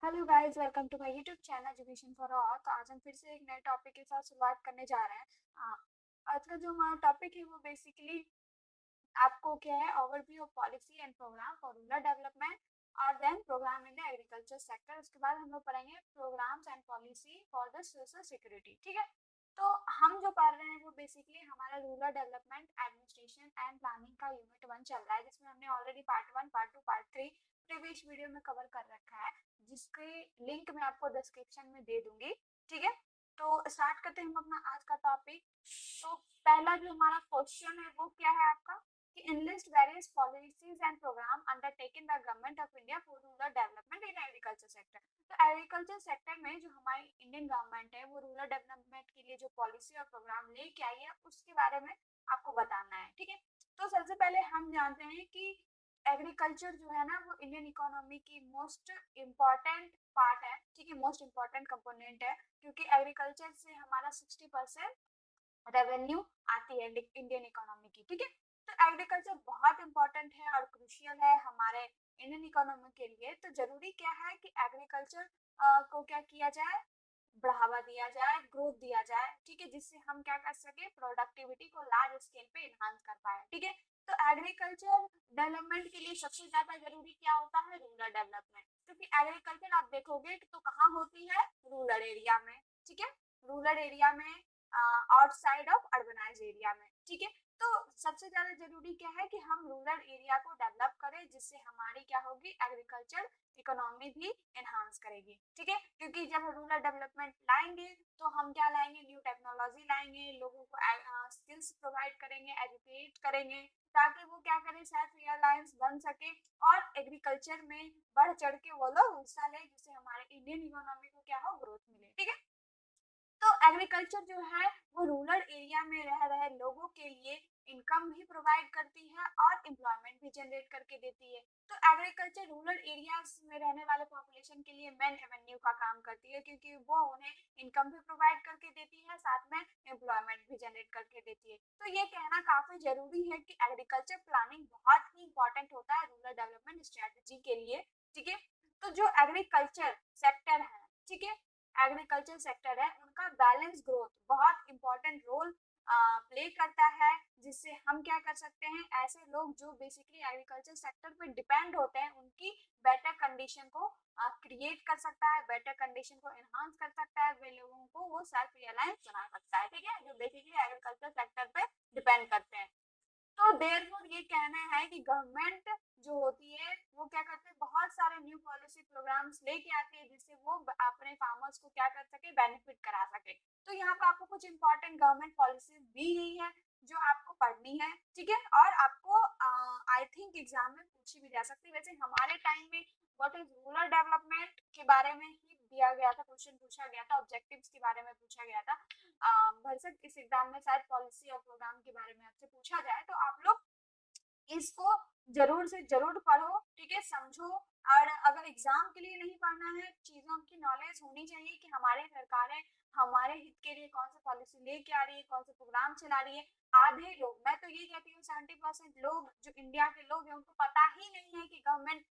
Hello guys, welcome to my YouTube channel education for all. तो आज हम फिर से एक नए टॉपिक के साथ शुरुआत करने जा रहे हैं। आज का जो हमारा टॉपिक है वो बेसिकली आपको क्या है, overview of policy and programme for rural development और then programme in the agriculture sector. उसके बाद हम लोग पढ़ेंगे programmes and policy for the social security. ठीक है, तो हम जो पढ़ रहे हैं वो बेसिकली हमारा rural development administration and planning का यूनिट 1 चल रहा है, जिसमें हमने already part 1, part 2, part 3 previous video में कवर कर रखा है, जिसके लिंक मैं आपको डिस्क्रिप्शन में दे दूंगी। ठीक है, तो स्टार्ट करते हैं हम अपना आज का टॉपिक। तो पहला जो हमारा क्वेश्चन है वो क्या है आपका, कि enlist various policies and program undertaken by government of India for rural development in agriculture sector। तो एग्रीकल्चर सेक्टर में जो हमारी इंडियन गवर्नमेंट है वो रूरल डेवलपमेंट के लिए जो पॉलिसी और प्रोग्राम लेके आई है उसके बारे में आपको बताना है। ठीक है, तो सबसे पहले हम जानते हैं कि एग्रीकल्चर जो है ना वो इंडियन इकोनॉमी की मोस्ट इम्पॉर्टेंट पार्ट है। ठीक है, मोस्ट इम्पॉर्टेंट कंपोनेंट है, क्योंकि एग्रीकल्चर से हमारा 60% रेवेन्यू आती है इंडियन इकोनॉमी की। ठीक है, तो एग्रीकल्चर बहुत इंपॉर्टेंट है और क्रूशियल है हमारे इंडियन इकोनॉमी के लिए। तो जरूरी क्या है कि एग्रीकल्चर को क्या किया जाए, बढ़ावा दिया जाए, ग्रोथ दिया जाए। ठीक है, जिससे हम क्या कर सके, प्रोडक्टिविटी को लार्ज स्केल पे इनहांस कर पाए। ठीक है, तो एग्रीकल्चर डेवलपमेंट के लिए सबसे ज्यादा जरूरी क्या होता है, रूरल डेवलपमेंट। क्योंकि एग्रीकल्चर आप देखोगे तो कहाँ होती है, रूरल एरिया में। ठीक है, रूरल एरिया में, आउटसाइड ऑफ अर्बनाइज एरिया में। ठीक है, तो सबसे ज्यादा जरूरी क्या है कि हम रूरल एरिया को डेवलप करें, जिससे हमारी क्या होगी, एग्रीकल्चर इकोनॉमी भी एनहांस करेगी। ठीक है, क्योंकि जब रूरल डेवलपमेंट लाएंगे तो हम क्या लाएंगे, न्यू टेक्नोलॉजी लाएंगे, लोगों को स्किल्स प्रोवाइड करेंगे, एजुकेट करेंगे, ताकि वो क्या करें, सेल्फ रिलायंस बन सके और एग्रीकल्चर में बढ़ चढ़ के वो लोग हिस्सा लें, जिससे हमारे इंडियन इकोनॉमी को क्या हो, ग्रोथ मिले। ठीक है, तो एग्रीकल्चर जो है वो रूरल एरिया में रह रहे लोगों के लिए इनकम भी प्रोवाइड करती है और एम्प्लॉयमेंट भी जनरेट करके देती है। तो एग्रीकल्चर रूरल एरियाज में रहने वाले पॉपुलेशन के लिए मेन एवेन्यू का काम करती है, क्योंकि वो उन्हें इनकम भी प्रोवाइड करके देती है, साथ में एम्प्लॉयमेंट भी जनरेट करके देती है। तो ये कहना काफी जरूरी है कि एग्रीकल्चर प्लानिंग बहुत ही इंपॉर्टेंट होता है रूरल डेवलपमेंट स्ट्रेटेजी के लिए। ठीक है, तो जो एग्रीकल्चर सेक्टर है, ठीक है, एग्रीकल्चर सेक्टर है, उनका बैलेंस ग्रोथ बहुत इंपॉर्टेंट रोल प्ले करता है, जिससे हम क्या कर सकते हैं, ऐसे लोग जो बेसिकली एग्रीकल्चर सेक्टर पे डिपेंड होते हैं उनकी बेटर कंडीशन को क्रिएट कर सकता है, बेटर कंडीशन को एनहांस कर सकता है, वे लोगों को वो सेल्फ रियलाइज बना सकता है। ठीक है, जो बेसिकली एग्रीकल्चर सेक्टर पे डिपेंड करते हैं। तो देयरफॉर ये कहना है कि गवर्नमेंट जो होती है वो क्या करते हैं, बहुत सारे न्यू पॉलिसी प्रोग्राम्स लेके आती है, जिससे वो अपने फार्मर्स को क्या कर सके, बेनिफिट करा सके। तो यहाँ पर आपको कुछ इंपॉर्टेंट गवर्नमेंट पॉलिसीज दी गई है जो आपको पढ़नी है। ठीक है, और आपको आई थिंक एग्जाम में पूछी भी जा सकती है। वैसे हमारे टाइम में व्हाट इज रूरल डेवलपमेंट के बारे में ही दिया गया था, क्वेश्चन पूछा गया था, ऑब्जेक्टिव्स के बारे में पूछा गया था। भरसक इस एग्जाम में शायद पॉलिसी और प्रोग्राम के बारे में आपसे पूछा जाए, तो आप लोग इसको जरूर से जरूर पढ़ो। ठीक है, समझो। और अगर एग्जाम के लिए नहीं पढ़ना है, चीजों की नॉलेज होनी चाहिए कि हमारी सरकारें हमारे हित के लिए कौन सी पॉलिसी लेके आ रही है, कौन से प्रोग्राम चला रही है। आधे लोग, मैं तो ये कहती हूँ 70% लोग जो इंडिया के लोग हैं उनको पता ही नहीं है कि गवर्नमेंट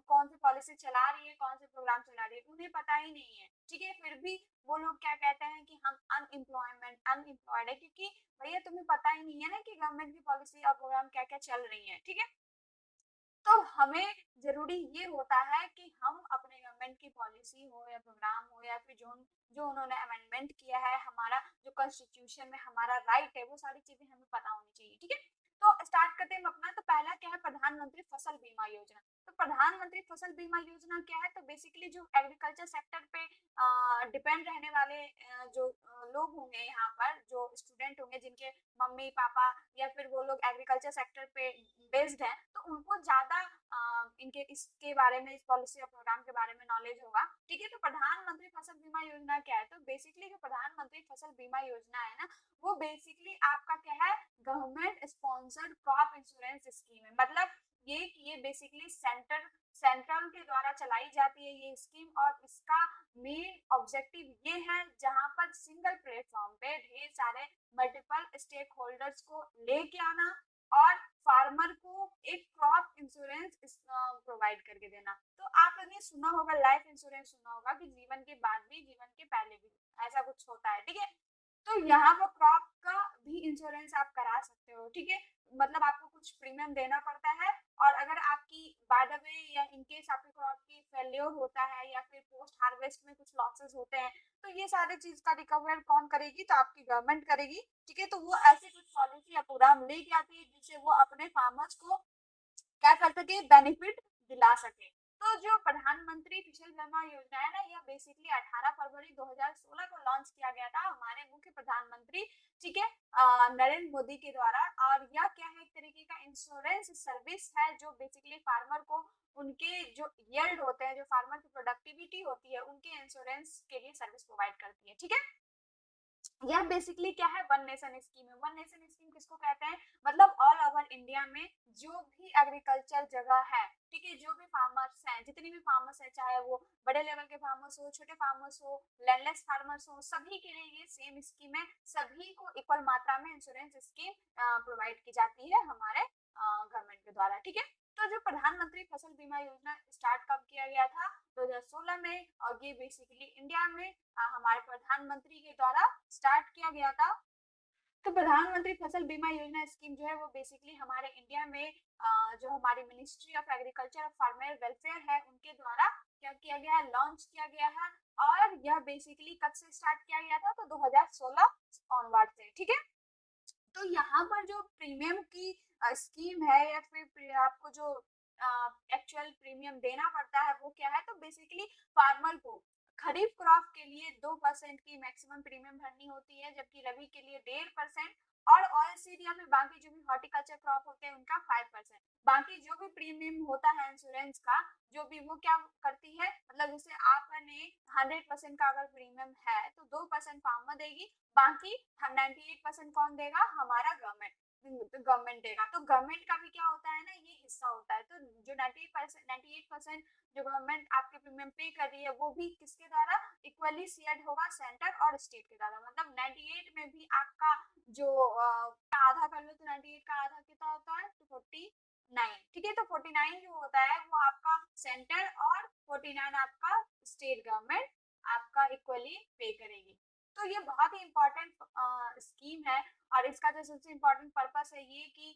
कौन सी पॉलिसी चला रही है, कौन से प्रोग्राम चला रही है, उन्हें पता ही नहीं है। ठीक है, फिर भी वो लोग क्या कहते हैं कि हम अनएम्प्लॉयड है, क्योंकि भैया तुम्हें पता ही नहीं है ना कि गवर्नमेंट की पॉलिसी और प्रोग्राम क्या क्या चल रही है। ठीक है, तो हमें जरूरी ये होता है कि हम अपने गवर्नमेंट की पॉलिसी हो या प्रोग्राम हो या फिर जो जो उन्होंने अमेंडमेंट किया है, हमारा जो कॉन्स्टिट्यूशन में हमारा राइट है, वो सारी चीजें हमें पता होनी चाहिए। ठीक है, तो स्टार्ट करते हैं हम अपना। तो पहला क्या है, प्रधानमंत्री फसल बीमा योजना। तो प्रधानमंत्री फसल बीमा योजना क्या है, तो बेसिकली जो एग्रीकल्चर सेक्टर पे डिपेंड रहने वाले जो लोग होंगे, यहाँ पर जो स्टूडेंट होंगे जिनके मम्मी पापा या फिर वो लोग एग्रीकल्चर सेक्टर पे बेस्ड है, तो उनको ज्यादा इनके इसके बारे में, इस पॉलिसी और प्रोग्राम के बारे में नॉलेज होगा। ठीक है, तो प्रधानमंत्री फसल बीमा योजना क्या है, तो बेसिकली जो प्रधानमंत्री फसल बीमा योजना है ना, वो बेसिकली आपका क्या है, government sponsored crop insurance scheme है। मतलब ये बेसिकली सेंट्रल के द्वारा चलाई जाती है ये स्कीम, और इसका मेन ऑब्जेक्टिव ये है, जहां पर सिंगल प्लेटफॉर्म पे ढेर सारे मल्टीपल स्टेक होल्डर्स को लेके आना, और फार्मर को एक क्रॉप इंश्योरेंस प्रोवाइड करके देना। तो आपने सुना होगा लाइफ इंश्योरेंस, सुना होगा कि जीवन के बाद भी, जीवन के पहले भी ऐसा कुछ होता है, ठीक है। तो यहाँ पर क्रॉप का भी इंश्योरेंस आप करा सकते हो, ठीक है। मतलब आपको कुछ प्रीमियम देना पड़ता है, और अगर आपकी बाय द वे या इन केस आपकी क्रॉप की फेल्योर होता है या फिर पोस्ट हार्वेस्ट में कुछ लॉसेस होते हैं, तो ये सारे चीज का रिकवर कौन करेगी? तो आपकी गवर्नमेंट करेगी, ठीक है। तो वो ऐसी कुछ पॉलिसी या प्रोग्राम लेके आती है जिससे वो अपने फार्मर्स को क्या कर सके, बेनिफिट दिला सके। तो जो प्रधानमंत्री फसल बीमा योजना है ना, यह बेसिकली 18 फरवरी 2016 को लॉन्च किया गया था हमारे मुख्य प्रधानमंत्री, ठीक है, नरेंद्र मोदी के द्वारा। और यह क्या है, एक तरीके का इंश्योरेंस सर्विस है जो बेसिकली फार्मर को उनके जो यील्ड होते हैं, जो फार्मर की प्रोडक्टिविटी होती है, उनके इंश्योरेंस के लिए सर्विस प्रोवाइड करती है, ठीक है। यह बेसिकली क्या है, वन नेशन स्कीम है। वन नेशन स्कीम किसको कहते हैं? मतलब ऑल ओवर इंडिया में जो भी एग्रीकल्चर जगह है, ठीक है, जो भी फार्मर्स हैं, जितने भी फार्मर्स हैं, चाहे वो बड़े लेवल के फार्मर्स हो, छोटे फार्मर्स हो, लैंडलेस फार्मर्स हो, सभी के लिए ये सेम स्कीम है। सभी को इक्वल मात्रा में इंश्योरेंस स्कीम प्रोवाइड की जाती है हमारे गवर्नमेंट के द्वारा, ठीक है। तो जो प्रधानमंत्री फसल बीमा योजना स्टार्ट कब किया गया था? 2016 में। और ये बेसिकली इंडिया में हमारे प्रधानमंत्री के द्वारा स्टार्ट किया गया था। तो प्रधानमंत्री फसल बीमा योजना स्कीम जो है वो बेसिकली हमारे इंडिया में जो हमारी मिनिस्ट्री ऑफ एग्रीकल्चर और फार्मर वेलफेयर है उनके द्वारा क्या किया गया है, लॉन्च किया गया है। और यह बेसिकली कब से स्टार्ट किया गया था? तो 2016 ऑनवर्ड से, ठीक है। तो यहाँ पर जो प्रीमियम की स्कीम है या फिर आपको जो एक्चुअल प्रीमियम देना पड़ता है वो क्या है? तो बेसिकली फार्मर को खरीफ क्रॉप के लिए 2% की मैक्सिमम प्रीमियम भरनी होती है, जबकि रबी के लिए 1.5%, और ऑयल सीड या फिर बाकी जो भी हॉर्टिकल्चर क्रॉप होते हैं उनका 5%। बाकी जो भी प्रीमियम होता है इंश्योरेंस का, जो भी वो क्या करती है, मतलब जैसे आपने 100% का अगर प्रीमियम है तो 2% फार्मर देगी, बाकी 98% कौन देगा? हमारा गवर्नमेंट। तो गवर्नमेंट देगा। तो गवर्नमेंट का भी क्या होता है ना, ये हिस्सा होता है। तो जो 98% जो गवर्नमेंट आपके प्रीमियम पे कर रही है वो भी किसके द्वारा इक्वली शेयर्ड होगा? सेंटर और स्टेट के द्वारा। मतलब 98 में भी आपका जो आधा कर लो तो 98 का आधा कितना होता है? तो 49, ठीक है। तो 49 जो होता है वो आपका सेंटर, और 49 आपका स्टेट गवर्नमेंट आपका इक्वली पे करेगी। तो ये बहुत ही इम्पोर्टेंट स्कीम है। और इसका जो सबसे इम्पोर्टेंट पर्पस है ये कि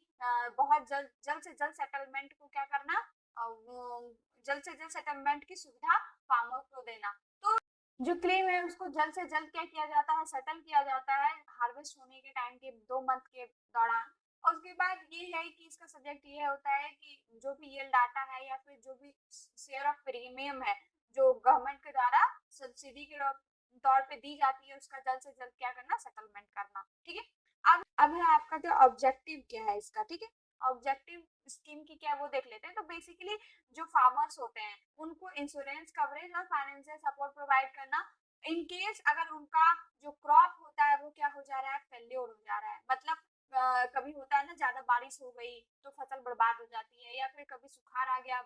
बहुत जल्द से जल्द सेटलमेंट को क्या करना, वो जल्द से जल्द सेटलमेंट की सुविधा फार्मर को देना। तो जो क्लेम है उसको जल्द से जल्द क्या किया जाता है, सेटल किया जाता है हार्वेस्ट होने के टाइम के 2 मंथ के दौरान। और उसके बाद ये है कि इसका सब्जेक्ट ये होता है कि जो भी ये डाटा है या फिर जो भी शेयर ऑफ प्रीमियम है जो गवर्नमेंट के द्वारा सब्सिडी के तौर पे दी जाती है, उसका जल्द से जल्द क्या करना, सेटलमेंट करना, ठीक है। अब है आपका जो ऑब्जेक्टिव क्या है इसका, ठीक है। ऑब्जेक्टिव स्कीम की क्या है वो देख लेते हैं। तो बेसिकली जो फार्मर्स होते हैं उनको इंश्योरेंस कवरेज और फाइनेंशियल सपोर्ट प्रोवाइड करना, इन केस अगर उनका जो क्रॉप होता है वो क्या हो जा रहा है, फेल्योर हो जा रहा है। मतलब कभी होता है ना, ज्यादा बारिश हो गई तो फसल बर्बाद हो जाती है, या फिर कभी सुखाड़ आ गया,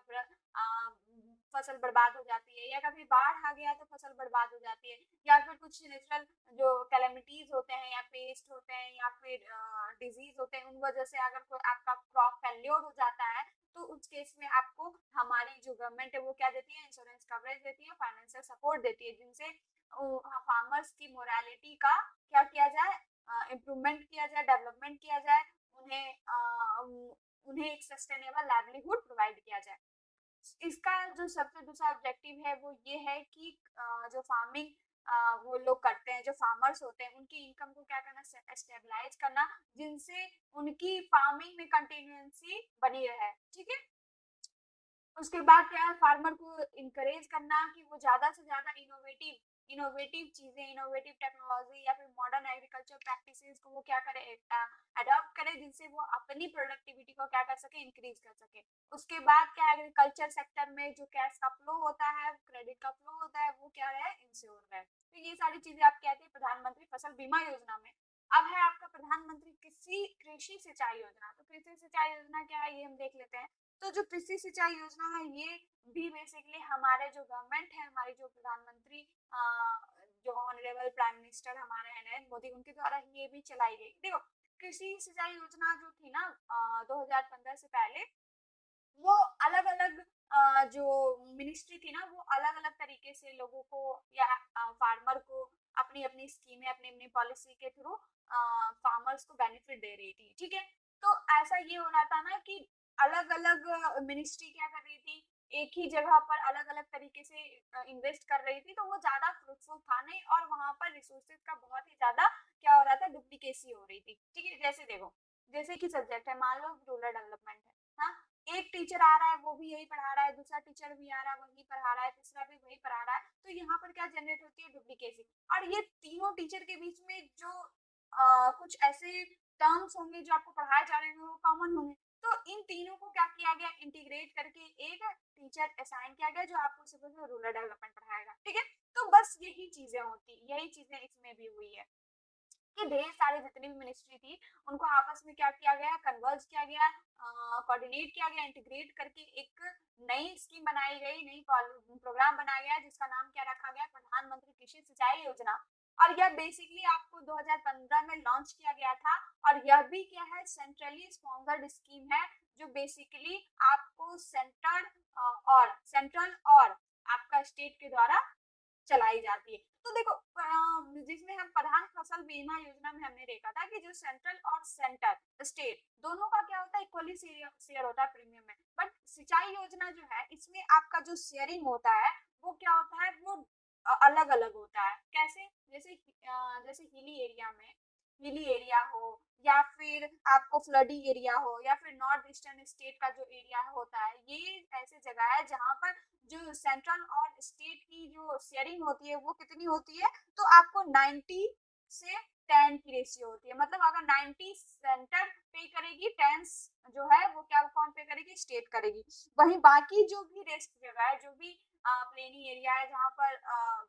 फसल बर्बाद हो जाती है, या कभी बाढ़ आ गया तो फसल बर्बाद हो जाती है, या फिर कुछ नेचुरल जो कैलेमिटीज होते हैं या पेस्ट होते हैं या फिर डिजीज होते हैं, उन वजह से अगर कोई आपका क्रॉप फेल्योर हो जाता है तो उस केस में आपको हमारी जो गवर्नमेंट है वो क्या देती है, इंश्योरेंस कवरेज देती है, फाइनेंशियल सपोर्ट देती है, जिनसे फार्मर्स की मोरालिटी का क्या किया जाए, इम्प्रूवमेंट किया जाए, डेवलपमेंट किया जाए, उन्हें एक सस्टेनेबल लाइवलीहुड प्रोवाइड किया जाए। इसका जो सबसे दूसरा ऑब्जेक्टिव है वो ये है कि जो फार्मिंग वो लोग करते हैं, जो फार्मर्स होते हैं, उनकी इनकम को क्या करना, स्टेबलाइज करना, जिनसे उनकी फार्मिंग में कंटिन्यूएंसी बनी रहे, ठीक है। उसके बाद क्या है, फार्मर को इंकरेज करना कि वो ज्यादा से ज्यादा इनोवेटिव इनोवेटिव चीजें, इनोवेटिव टेक्नोलॉजी या फिर मॉडर्न एग्रीकल्चर प्रैक्टिसेस को वो क्या करे, अडॉप्ट करे, जिनसे वो अपनी प्रोडक्टिविटी को क्या कर सके, इंक्रीज कर सके। उसके बाद क्या, एग्रीकल्चर सेक्टर में जो कैश का फ्लो होता है, क्रेडिट का फ्लो होता है, वो क्या है, इंश्योर है। तो ये सारी चीजें आप कहते हैं प्रधानमंत्री फसल बीमा योजना में। अब है आपका प्रधानमंत्री कृषि कृषि सिंचाई योजना। तो कृषि सिंचाई योजना क्या है ये हम देख लेते हैं। तो जो कृषि सिंचाई योजना है ये भी बेसिकली हमारे जो गवर्नमेंट है, हमारी जो प्रधानमंत्री जो ऑनरेबल प्राइम मिनिस्टर हमारे हैं नरेंद्र मोदी, उनके द्वारा ये भी चलाई गई। देखो कृषि सिंचाई योजना जो थी ना 2015 से पहले, वो अलग-अलग जो मिनिस्ट्री थी ना वो अलग-अलग तरीके से लोगों को या फार्मर को अपनी-अपनी स्कीमें, अपनी-अपनी पॉलिसी के थ्रू फार्मर्स को बेनिफिट दे रही थी, ठीक है? तो ऐसा ये हो रहा था ना कि अलग-अलग मिनिस्ट्री क्या कर रही थी, एक ही जगह पर अलग-अलग तरीके से इन्वेस्ट कर रही थी, तो वो ज़्यादा फ्रूटफुल था नहीं और वहाँ पर रिसोर्सेज का बहुत ही ज़्यादा क्या हो रहा था, डुप्लीकेसी हो रही थी, ठीक है? जैसे देखो, जैसे कि सब्जेक्ट है, मान लो रूरल डेवलपमेंट है, हाँ? एक टीचर आ रहा है वो भी यही पढ़ा रहा है, दूसरा टीचर भी आ रहा है वही पढ़ा रहा है, तीसरा भी वही पढ़ा रहा है, तो यहाँ पर क्या जनरेट होती है, डुप्लीकेसी। और ये तीनों टीचर के बीच में जो कुछ ऐसे टर्म्स होंगे जो आपको पढ़ाए जा रहे होंगे वो कॉमन होंगे, तो इन तीनों को क्या किया गया, इंटीग्रेट करके एक टीचर असाइन किया गया जो आपको सिर्फ रूरल डेवलपमेंट पढ़ाएगा, ठीक है? तो बस यही चीजें होती, यही चीजें इसमें भी हुई है कि ढेर सारे जितनी भी मिनिस्ट्री थी उनको आपस में क्या किया गया, कन्वर्ज किया गया, कोऑर्डिनेट किया गया, इंटीग्रेट करके एक नई स्कीम बनाई गई, नई प्रोग्राम बनाया गया जिसका नाम क्या रखा गया, प्रधानमंत्री कृषि सिंचाई योजना। और यह बेसिकली आपको 2015 में लॉन्च किया गया था और यह भी क्या है, सेंट्रली स्पॉन्सर्ड स्कीम है जो बेसिकली आपको सेंट्रल और आपका स्टेट के द्वारा चलाई जाती है। तो देखो जिसमें हम प्रधान फसल बीमा योजना में हमने देखा था कि जो सेंट्रल और स्टेट दोनों का क्या होता है, इक्वली शेयर होता है प्रीमियम में, बट सिंचाई योजना जो है इसमें आपका जो शेयरिंग होता है वो क्या होता है, वो अलग अलग होता है। कैसे, जैसे हिली एरिया हो या फिर आपको फ्लडी एरिया हो या फिर नॉर्थ ईस्टर्न स्टेट का जो एरिया होता है, ये ऐसी जगह है जहाँ पर जो सेंट्रल और स्टेट की जो शेयरिंग होती है वो कितनी होती है, तो आपको 90 से 10 की रेशियो होती है। मतलब अगर 90 सेंटर पे करेगी, 10 जो है वो क्या कौन पे करेगी, स्टेट करेगी। वहीं बाकी जो भी रेस्ट जगह है, जो भी प्लेनी एरिया है जहाँ पर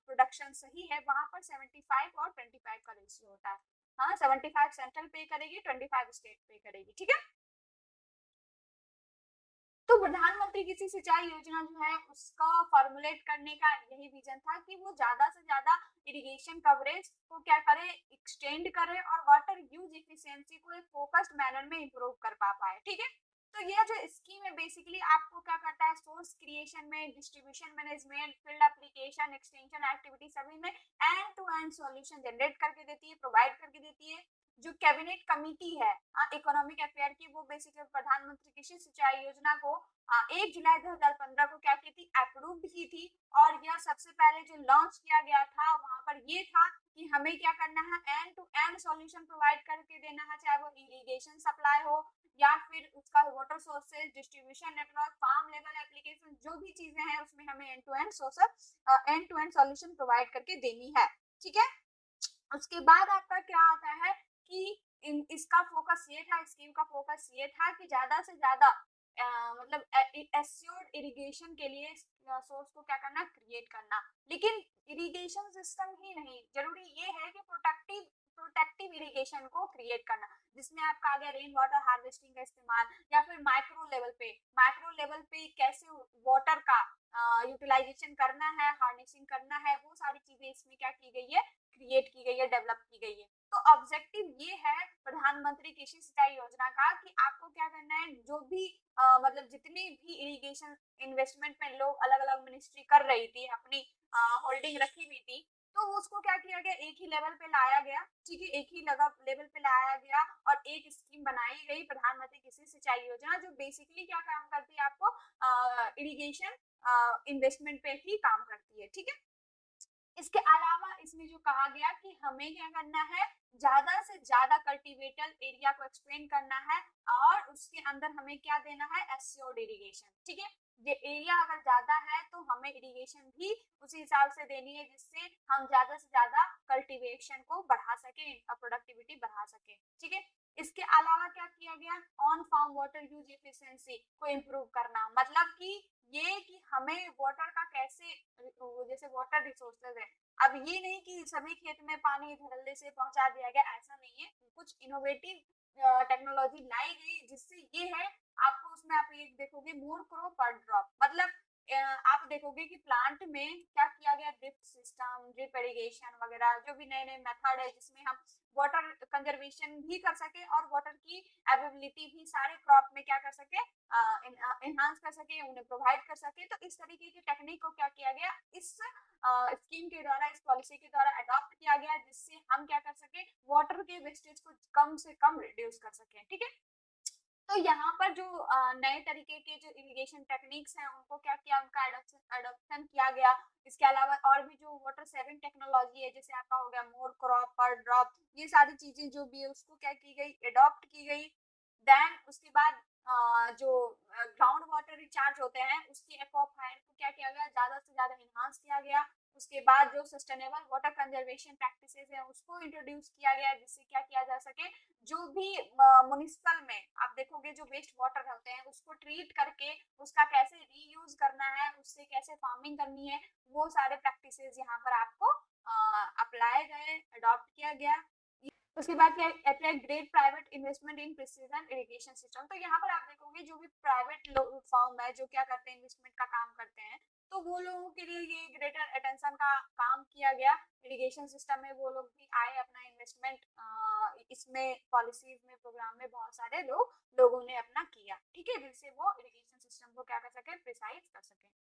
प्रोडक्शन सही है, वहां पर 75 और 25 का रेशियो होता है। हाँ, 75 सेंट्रल पे करेगी, 25 स्टेट पे करेगी, ठीक है? तो प्रधानमंत्री कृषि सिंचाई योजना जो है उसका फॉर्मुलेट करने का यही विजन था कि वो ज्यादा से ज्यादा इरिगेशन कवरेज को क्या करे, एक्सटेंड करे और वाटर यूज एफिशिएंसी को एक फोकस्ड मैनर में इंप्रूव कर पाए, ठीक है? तो यह जो स्कीम है बेसिकली आपको क्या करता है, सोर्स क्रिएशन में, distribution management, field application, extension activity सभी में end to end solution generate करके देती है, प्रोवाइड करके देती है। जो कैबिनेट कमिटी है इकोनॉमिक अफेयर की, वो बेसिकली प्रधानमंत्री कृषि सिंचाई योजना को 1 जुलाई 2015 को क्या की थी, अप्रूव की थी। और यह सबसे पहले जो लॉन्च किया गया था वहां पर ये था कि हमें क्या करना है, end to end solution provide करके देना है, चाहे वो इरिगेशन सप्लाई हो या फिर उसका water sources, distribution network, farm level application, जो भी चीजें हैं उसमें हमें end to end solution provide करके देनी है, ठीक है? उसके बाद आपका क्या आता है कि इसका फोकस ये था, स्कीम का फोकस ये था कि ज्यादा से ज्यादा मतलब एस्योर्ड इरिगेशन के लिए सोर्स को क्या करना, क्रिएट करना। लेकिन इरिगेशन सिस्टम ही नहीं, जरूरी ये है कि प्रोटेक्टिव इरिगेशन को क्रिएट करना, जिसमें आपका आ गया रेन वाटर हार्वेस्टिंग का इस्तेमाल, या फिर माइक्रो लेवल पे कैसे वाटर का यूटिलाइजेशन करना है, हार्नेसिंग करना है, वो सारी चीजें इसमें क्या की गई है, क्रिएट की गई है, डेवलप की गई है। तो ऑब्जेक्टिव ये है प्रधानमंत्री कृषि सिंचाई योजना का कि आपको क्या करना है, जो भी मतलब जितनी भी इरिगेशन इन्वेस्टमेंट में लोग अलग अलग मिनिस्ट्री कर रही थी, अपनी होल्डिंग रखी हुई थी, तो उसको क्या किया गया, एक ही लेवल पे लाया गया, ठीक है? एक ही लेवल पे लाया गया और एक स्कीम बनाई गई, प्रधानमंत्री कृषि सिंचाई योजना, जो बेसिकली क्या काम करती है, आपको इरिगेशन इन्वेस्टमेंट पे ही काम करती है, ठीक है? इसके अलावा इसमें जो कहा गया कि हमें क्या करना है, ज्यादा से ज्यादा कल्टीवेटर एरिया को एक्सपेंड करना है और उसके अंदर हमें क्या देना है, एस्योर्ड इरिगेशन, ठीक है? ये एरिया अगर ज्यादा है तो हमें इरिगेशन भी उसी हिसाब से देनी है जिससे हम ज्यादा से ज्यादा कल्टीवेशन को बढ़ा सके, प्रोडक्टिविटी बढ़ा सके, ठीक है? इसके अलावा क्या किया गया, on farm water use efficiency को इम्प्रूव करना, मतलब कि ये कि हमें वाटर का कैसे, जैसे वाटर रिसोर्सेज है, अब ये नहीं कि सभी खेत में पानी धड़ल्ले से पहुंचा दिया गया, ऐसा नहीं है, कुछ इनोवेटिव टेक्नोलॉजी लाई गई जिससे ये है, आपको उसमें आप ये देखोगे मोर क्रो पर ड्रॉप, मतलब आप देखोगे कि प्लांट में क्या किया गया, ड्रिप सिस्टम, ड्रिप इरिगेशन वगैरह, जो भी नए नए मेथड है जिसमें हम वाटर कंजर्वेशन भी कर सके और वाटर की अवेलेबिलिटी भी सारे क्रॉप में क्या कर सके, एनहांस कर सके, उन्हें प्रोवाइड कर सके। तो इस तरीके की टेक्निक को क्या किया गया, इस स्कीम के द्वारा, इस पॉलिसी के द्वारा अडॉप्ट किया गया, जिससे हम क्या कर सके, वाटर के वेस्टेज को कम से कम रिड्यूस कर सके। ठीक है, तो यहाँ पर जो नए तरीके के जो इरिगेशन टेक्निक्स हैं उनको क्या किया, उनका अडॉप्शन किया गया। इसके अलावा और भी जो वाटर सेविंग टेक्नोलॉजी है, जैसे आपका हो गया मोर क्रॉप पर ड्रॉप, ये सारी चीजें जो भी है उसको क्या की गई, अडॉप्ट की गई। देन उसके बाद जो ग्राउंड वाटर रिचार्ज होते हैं उसकी एक्वाफायर को क्या किया गया, ज्यादा से ज्यादा इन्हांस किया गया। उसके बाद जो सस्टेनेबल वाटर कंजर्वेशन प्रैक्टिसेस है उसको इंट्रोड्यूस किया गया, जिससे क्या किया जा सके, जो भी म्युनिसिपल में आप देखोगे जो वेस्ट वाटर होते हैं उसको ट्रीट करके उसका कैसे रीयूज करना है, उससे कैसे फार्मिंग करनी है, वो सारे प्रैक्टिसेस यहाँ पर आपको अप्लाई गए, अडॉप्ट किया गया। उसके बाद क्या है, ग्रेट प्राइवेट इन्वेस्टमेंट इन प्रिसीजन इरिगेशन सिस्टम। तो यहाँ पर आप देखोगे जो भी प्राइवेट फर्म है जो क्या करते हैं, इन्वेस्टमेंट का काम करते हैं, तो वो लोगों के लिए ये ग्रेटर अटेंशन का काम किया गया इरिगेशन सिस्टम में। वो लोग भी आए, अपना इन्वेस्टमेंट इसमें, पॉलिसीज में, प्रोग्राम में बहुत सारे लोगों ने अपना किया। ठीक है, जिससे वो इरिगेशन सिस्टम को क्या कर सके, प्रिसाइज कर सके।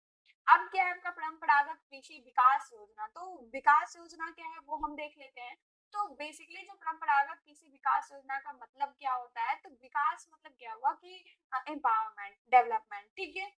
अब क्या है आपका परंपरागत कृषि विकास योजना। तो विकास योजना क्या है वो हम देख लेते हैं। तो बेसिकली जो परंपरागत कृषि विकास योजना का मतलब क्या होता है, तो विकास मतलब क्या हुआ कि एम्पावरमेंट, डेवलपमेंट। ठीक है,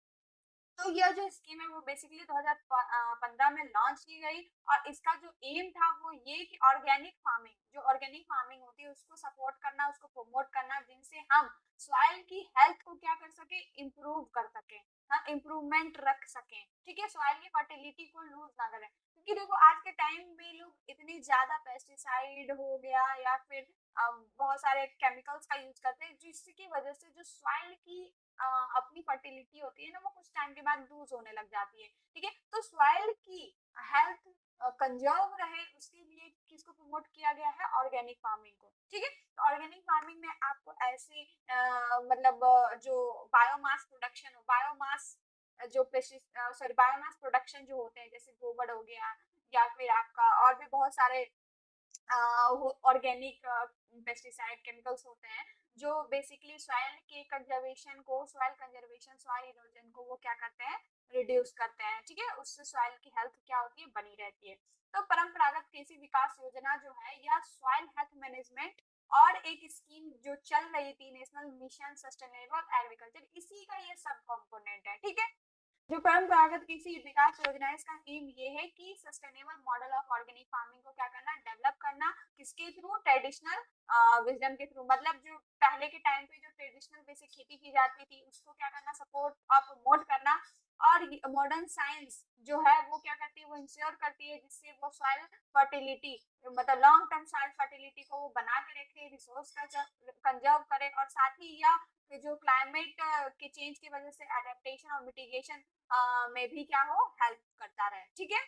तो यह जो स्कीम है वो बेसिकली 2015 में लॉन्च की गई, और इसका जो एम था वो ये कि ऑर्गेनिक फार्मिंग, जो ऑर्गेनिक फार्मिंग होती है उसको सपोर्ट करना, उसको प्रमोट करना, जिनसे हम सॉइल की हेल्थ को क्या कर सके, इम्प्रूव कर सके, हाँ, इम्प्रूवमेंट रख सके। ठीक है, सॉइल की फर्टिलिटी को लूज ना करें, क्योंकि देखो आज के टाइम में लोग इतनी ज्यादा पेस्टिसाइड हो गया या फिर बहुत सारे केमिकल्स का यूज करते हैं, जिसकी वजह से जो सॉइल की अपनी फर्टिलिटी होती है ना, वो कुछ टाइम के बाद लूज होने लग जाती है। ठीक है, तो सॉइल की हेल्थ कंजर्व रहे उसके लिए किसको प्रमोट किया गया है, ऑर्गेनिक फार्मिंग को। ठीक है, तो ऑर्गेनिक फार्मिंग में आपको ऐसे मतलब जो बायोमास प्रोडक्शन हो, बायोमास जो सॉरी बायोमास प्रोडक्शन जो होते हैं, जैसे गोबर हो गया या फिर आपका और भी बहुत सारे ऑर्गेनिक पेस्टिसाइड केमिकल्स होते हैं, जो बेसिकली सॉइल के कंजर्वेशन को, सॉइल कंजर्वेशन, सॉइल इरोजन को वो क्या करते हैं, रिड्यूस करते हैं। ठीक है, उससे सॉइल की हेल्थ क्या होती है, बनी रहती है। तो परंपरागत कृषि विकास योजना जो है यह सॉइल हेल्थ मैनेजमेंट और एक स्कीम जो चल रही थी, नेशनल मिशन सस्टेनेबल एग्रीकल्चर, इसी का ये सब कंपोनेंट है। ठीक है, जो परंपरागत कृषि विकास योजना है इसका एम ये है कि sustainable model of organic farming को क्या करना, डेवलप करना, किसके थ्रू, ट्रेडिशनल विजडम के थ्रू। मतलब जो पहले के टाइम पे जो ट्रेडिशनल वे से खेती की जाती थी उसको क्या करना, सपोर्ट और प्रमोट करना। और मॉडर्न साइंस जो है वो क्या करती है, वो इंश्योर करती है जिससे वो सॉइल फर्टिलिटी, मतलब लॉन्ग टर्म सॉइल फर्टिलिटी को वो बना के रखे, रिसोर्स का कंजर्व करे, और साथ ही यह जो क्लाइमेट के चेंज की वजह से एडेप्टेशन और मिटिगेशन में भी क्या हो, हेल्प करता रहे। ठीक है,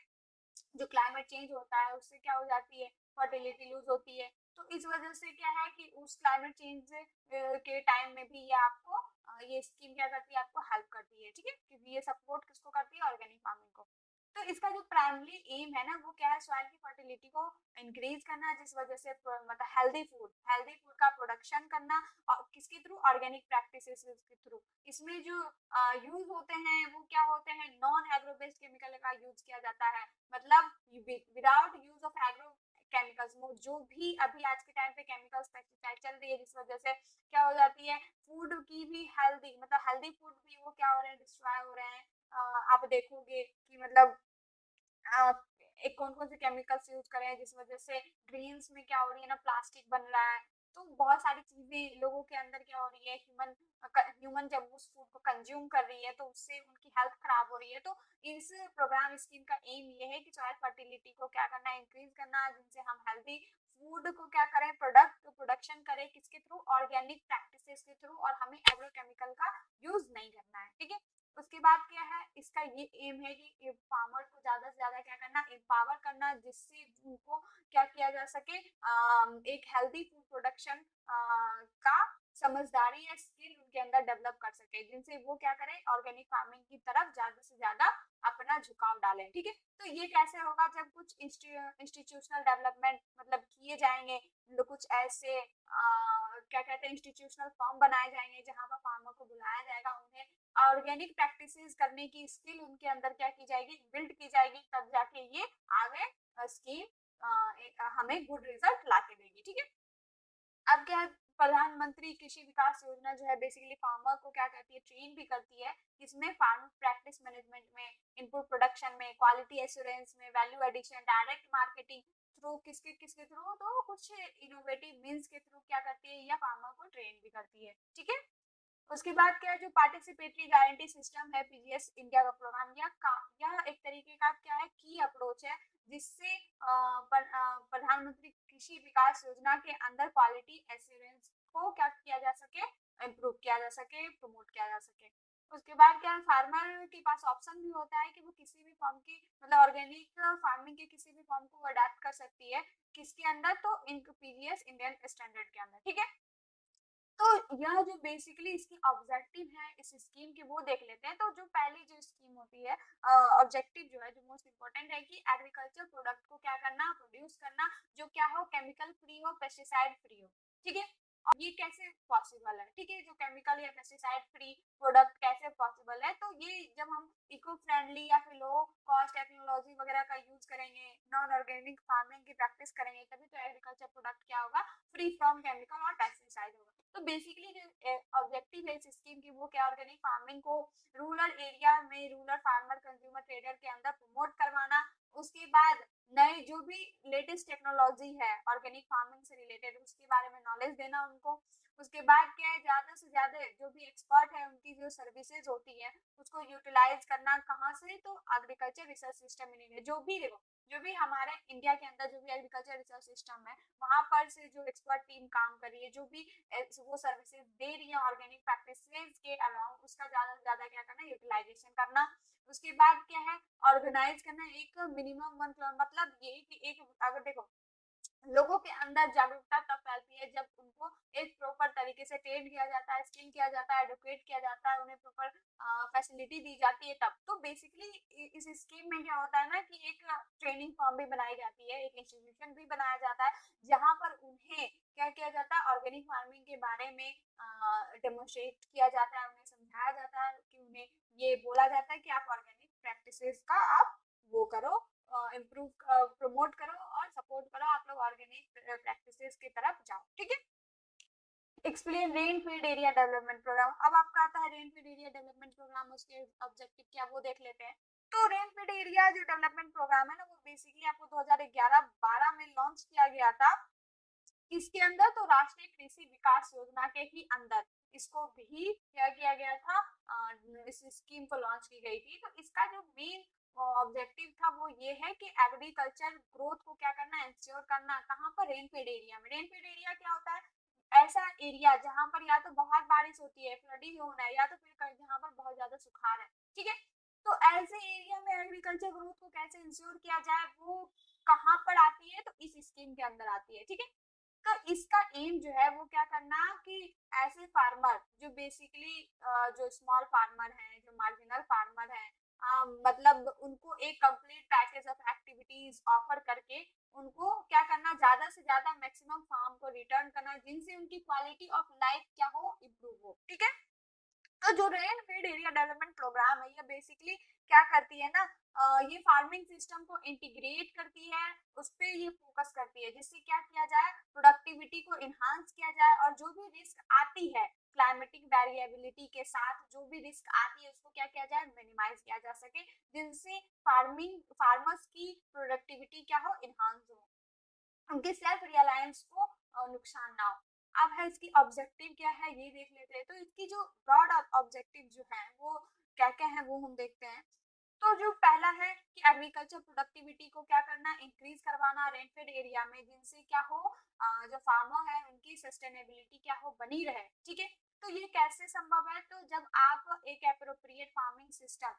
जो क्लाइमेट चेंज होता है उससे क्या हो जाती है, फर्टिलिटी लूज होती है। तो इस वजह से क्या है कि उस क्लाइमेट चेंज के टाइम में भी ये आपको ये स्कीम क्या करती है, आपको हेल्प करती है। ठीक है, क्योंकि ये सपोर्ट किसको करती है, ऑर्गेनिक फार्मिंग को। तो इसका जो प्राइमरी एम है ना वो क्या है, सॉइल की फर्टिलिटी को इंक्रीज करना, जिस वजह से मतलब हेल्दी फूड का प्रोडक्शन करना, और किसके थ्रू, ऑर्गेनिक प्रैक्टिसेस के थ्रू। इसमें जो यूज होते हैं वो क्या होते हैं, नॉन एग्रो बेस्ड केमिकल का यूज किया जाता है। मतलब without use of agro chemicals, जो भी अभी आज के टाइम पे केमिकल्स, पेस्टिसाइड चल रही है, जिस वजह से क्या हो जाती है, फूड की भी हेल्दी, मतलब हेल्दी फूड भी वो क्या हो रहे हैं, डिस्ट्रॉय हो रहे हैं। आप देखोगे कि मतलब एक कौन कौन से केमिकल्स यूज कर रहे हैं, जिस वजह से ग्रीन्स में क्या हो रही है ना, प्लास्टिक बन रहा है। तो बहुत सारी चीजें लोगों के अंदर क्या हो रही है, ह्यूमन जब उस फूड को कंज्यूम कर रही है तो उससे उनकी हेल्थ खराब हो रही है। तो इस प्रोग्राम स्कीम का एम ये है कि सॉइल फर्टिलिटी को क्या करना, इंक्रीज करना, जिनसे हम हेल्दी फूड को क्या करें, प्रोडक्शन करें, किसके थ्रू, ऑर्गेनिक प्रैक्टिसेस के थ्रू, और हमें एग्रोकेमिकल का यूज नहीं करना है। ठीक है, उसके बाद क्या है, इसका ये एम है कि फार्मर को ज्यादा से ज्यादा क्या करना, एम्पावर करना, जिससे उनको क्या किया जा सके, एक हेल्दी फूड प्रोडक्शन का समझदारी या स्किल उनके अंदर डेवलप कर सके, जिनसे वो क्या करें, ऑर्गेनिक फार्मिंग की तरफ ज्यादा से ज्यादा अपना झुकाव डालें। ठीक है, तो ये कैसे होगा, जब कुछ इंस्टीट्यूशनल डेवलपमेंट मतलब किए जाएंगे, कुछ ऐसे क्या कहते हैं इंस्टीट्यूशनल फॉर्म बनाए जाएंगे जहां पर फार्मर को बुलाया जाएगा, उन्हें ऑर्गेनिक प्रैक्टिसेस करने की स्किल उनके अंदर क्या की जाएगी, बिल्ड की जाएगी, तब जाके ये आगे स्कीम हमें गुड रिजल्ट ला के देगी। ठीक है, अब क्या है, प्रधानमंत्री कृषि विकास योजना जो है बेसिकली फार्मर को क्या करती है, ट्रेन भी करती है, इसमें फार्म प्रैक्टिस मैनेजमेंट में, इनपुट प्रोडक्शन में, क्वालिटी एश्योरेंस में, value addition, direct marketing through, किसके किसके थ्रू, तो कुछ इनोवेटिव मीन्स के थ्रू क्या करती है, या फार्मर को ट्रेन भी करती है। ठीक है, उसके बाद क्या है, जो पार्टिसिपेटरी गारंटी सिस्टम है पीजीएस इंडिया का प्रोग्राम, यह एक तरीके का क्या है, की अप्रोच है, जिससे प्रधानमंत्री कृषि विकास योजना के अंदर क्वालिटी एश्योरेंस को क्या किया जा सके, इम्प्रूव किया जा सके, प्रमोट किया जा सके। उसके बाद क्या है, फार्मर के पास ऑप्शन भी होता है कि वो किसी भी फॉर्म की मतलब ऑर्गेनिक फार्मिंग के किसी भी फॉर्म को अडेप्ट कर सकती है, किसके अंदर, तो इन पीजीएस इंडियन स्टैंडर्ड के अंदर। ठीक है, तो यह जो बेसिकली इसकी ऑब्जेक्टिव है इस स्कीम के, वो देख लेते हैं। तो जो पहली जो स्कीम होती है, ऑब्जेक्टिव जो है, जो मोस्ट इम्पोर्टेंट है कि एग्रीकल्चर प्रोडक्ट को क्या करना, प्रोड्यूस करना, जो क्या हो, केमिकल फ्री हो, पेस्टिसाइड फ्री हो। ठीक है, और ये कैसे पॉसिबल है, ठीक है, जो केमिकल या पेस्टिसाइड फ्री प्रोडक्ट कैसे पॉसिबल है, तो ये जब हम इको फ्रेंडली या फिर लो कॉस्ट टेक्नोलॉजी वगैरह का यूज करेंगे, नॉन ऑर्गेनिक फार्मिंग की प्रैक्टिस करेंगे, तभी तो एग्रीकल्चर प्रोडक्ट क्या होगा, फ्री फ्रॉम केमिकल और पेस्टिसाइड होगा। तो बेसिकली जो ऑब्जेक्टिव है इस स्कीम की, वो क्या, ऑर्गेनिक फार्मिंग को रूरल एरिया में, रूरल फार्मर कंज्यूमर ट्रेडर के अंदर प्रमोट करवाना। उसके बाद नए जो भी लेटेस्ट टेक्नोलॉजी है ऑर्गेनिक फार्मिंग से रिलेटेड, उसके बारे में नॉलेज देना उनको। उसके बाद क्या है, ज्यादा से ज्यादा जो भी एक्सपर्ट है उनकी जो सर्विसेज होती है उसको यूटिलाइज करना, कहाँ से, तो agriculture research system in India, जो भी हमारे इंडिया के अंदर जो भी एग्रीकल्चर रिसर्च सिस्टम है, वहां पर से जो एक्सपर्ट टीम काम कर रही है, जो भी वो सर्विसेज दे रही है ऑर्गेनिक प्रैक्टिसेस के अलावा, उसका ज्यादा से ज्यादा क्या करना, यूटिलाइजेशन करना। उसके बाद क्या है, ऑर्गेनाइज करना एक मिनिमम मतलब ये कि एक, अगर देखो लोगों के अंदर जागरूकता तब फैलती है जब उनको एक प्रॉपर तरीके से ट्रेन किया जाता है, स्किल किया जाता है, एडुकेट किया जाता है, उन्हें प्रॉपर फैसिलिटी दी जाती है तब। तो बेसिकली इस स्कीम में क्या होता है ना कि एक ट्रेनिंग फॉर्म भी बनाई जाती है, एक इंस्टीट्यूशन भी बनाया जाता है, जहां पर उन्हें क्या किया जाता है, ऑर्गेनिक फार्मिंग के बारे में डेमोन्स्ट्रेट किया जाता है, उन्हें समझाया जाता है, कि उन्हें ये बोला जाता है कि आप ऑर्गेनिक प्रैक्टिसेस का आप वो करो, इम्प्रूव प्रमोट करो और सपोर्ट करो, आप लोग ऑर्गेनिक प्रैक्टिसेस की तरफ जाओ। ठीक है, explain rain field area development programme. अब आपका आता है rain field area development programme, उसके ऑब्जेक्टिव क्या वो देख लेते हैं। तो रेन फील्ड एरिया जो डेवलपमेंट प्रोग्राम है ना, वो बेसिकली आपको 2011-12 में लॉन्च किया गया था। किसके अंदर, तो राष्ट्रीय कृषि विकास योजना के ही अंदर इसको भी क्या किया गया था, इस स्कीम को लॉन्च की गई थी। तो इसका जो मेन ऑब्जेक्टिव था वो ये है कि एग्रीकल्चर ग्रोथ को क्या करना, इंश्योर करना, कहाँ पर, रेनफेड एरिया में। रेनफेड एरिया क्या होता है, ऐसा एरिया जहां पर या तो बहुत बारिश होती है, फ्लडिंग होना है, या तो फिर जहां पर बहुत ज्यादा सुखाड़ है। ठीक है, तो ऐसे एरिया में एग्रीकल्चर ग्रोथ को कैसे इंश्योर किया जाए, वो कहाँ पर आती है, तो इस स्कीम के अंदर आती है। ठीक है, तो इसका एम जो है वो क्या करना, कि ऐसे फार्मर जो बेसिकली जो स्मॉल फार्मर हैं, जो मार्जिनल फार्मर हैं, मतलब उनको एक complete package of activities offer करके उनको क्या करना, ज्यादा से ज्यादा मैक्सिमम फार्म को रिटर्न करना, जिनसे उनकी क्वालिटी ऑफ लाइफ क्या हो, इम्प्रूव हो। ठीक है, तो जो rain feed area development programme है, ये बेसिकली क्या करती है ना, ये फार्मिंग सिस्टम को इंटीग्रेट करती है, उस पर ये फोकस करती है, जिससे क्या किया जाए, प्रोडक्टिविटी को इन्हांस किया जाए, और जो भी रिस्क आती है क्लाइमेटिक वेरिएबिलिटी के साथ, जो भी रिस्क आती है उसको क्या किया जाए, मिनिमाइज किया जा सके, जिनसे फार्मर्स की प्रोडक्टिविटी क्या हो, इन्हांस हो, उनके सेल्फ रियलायंस को नुकसान ना हो। अब है इसकी ऑब्जेक्टिव क्या है, ये देख लेते हैं। तो इसकी जो ब्रॉड ऑब्जेक्टिव जो है वो क्या क्या है, वो हम देखते हैं। तो जो पहला है कि एग्रीकल्चर प्रोडक्टिविटी को क्या करना, इंक्रीज करवाना रेनफेड एरिया में, जिनसे क्या हो, जो फार्मर है उनकी सस्टेनेबिलिटी क्या हो, बनी रहे। ठीक है, तो ये कैसे संभव है, तो जब आप एक एप्रोप्रिएट फार्मिंग सिस्टम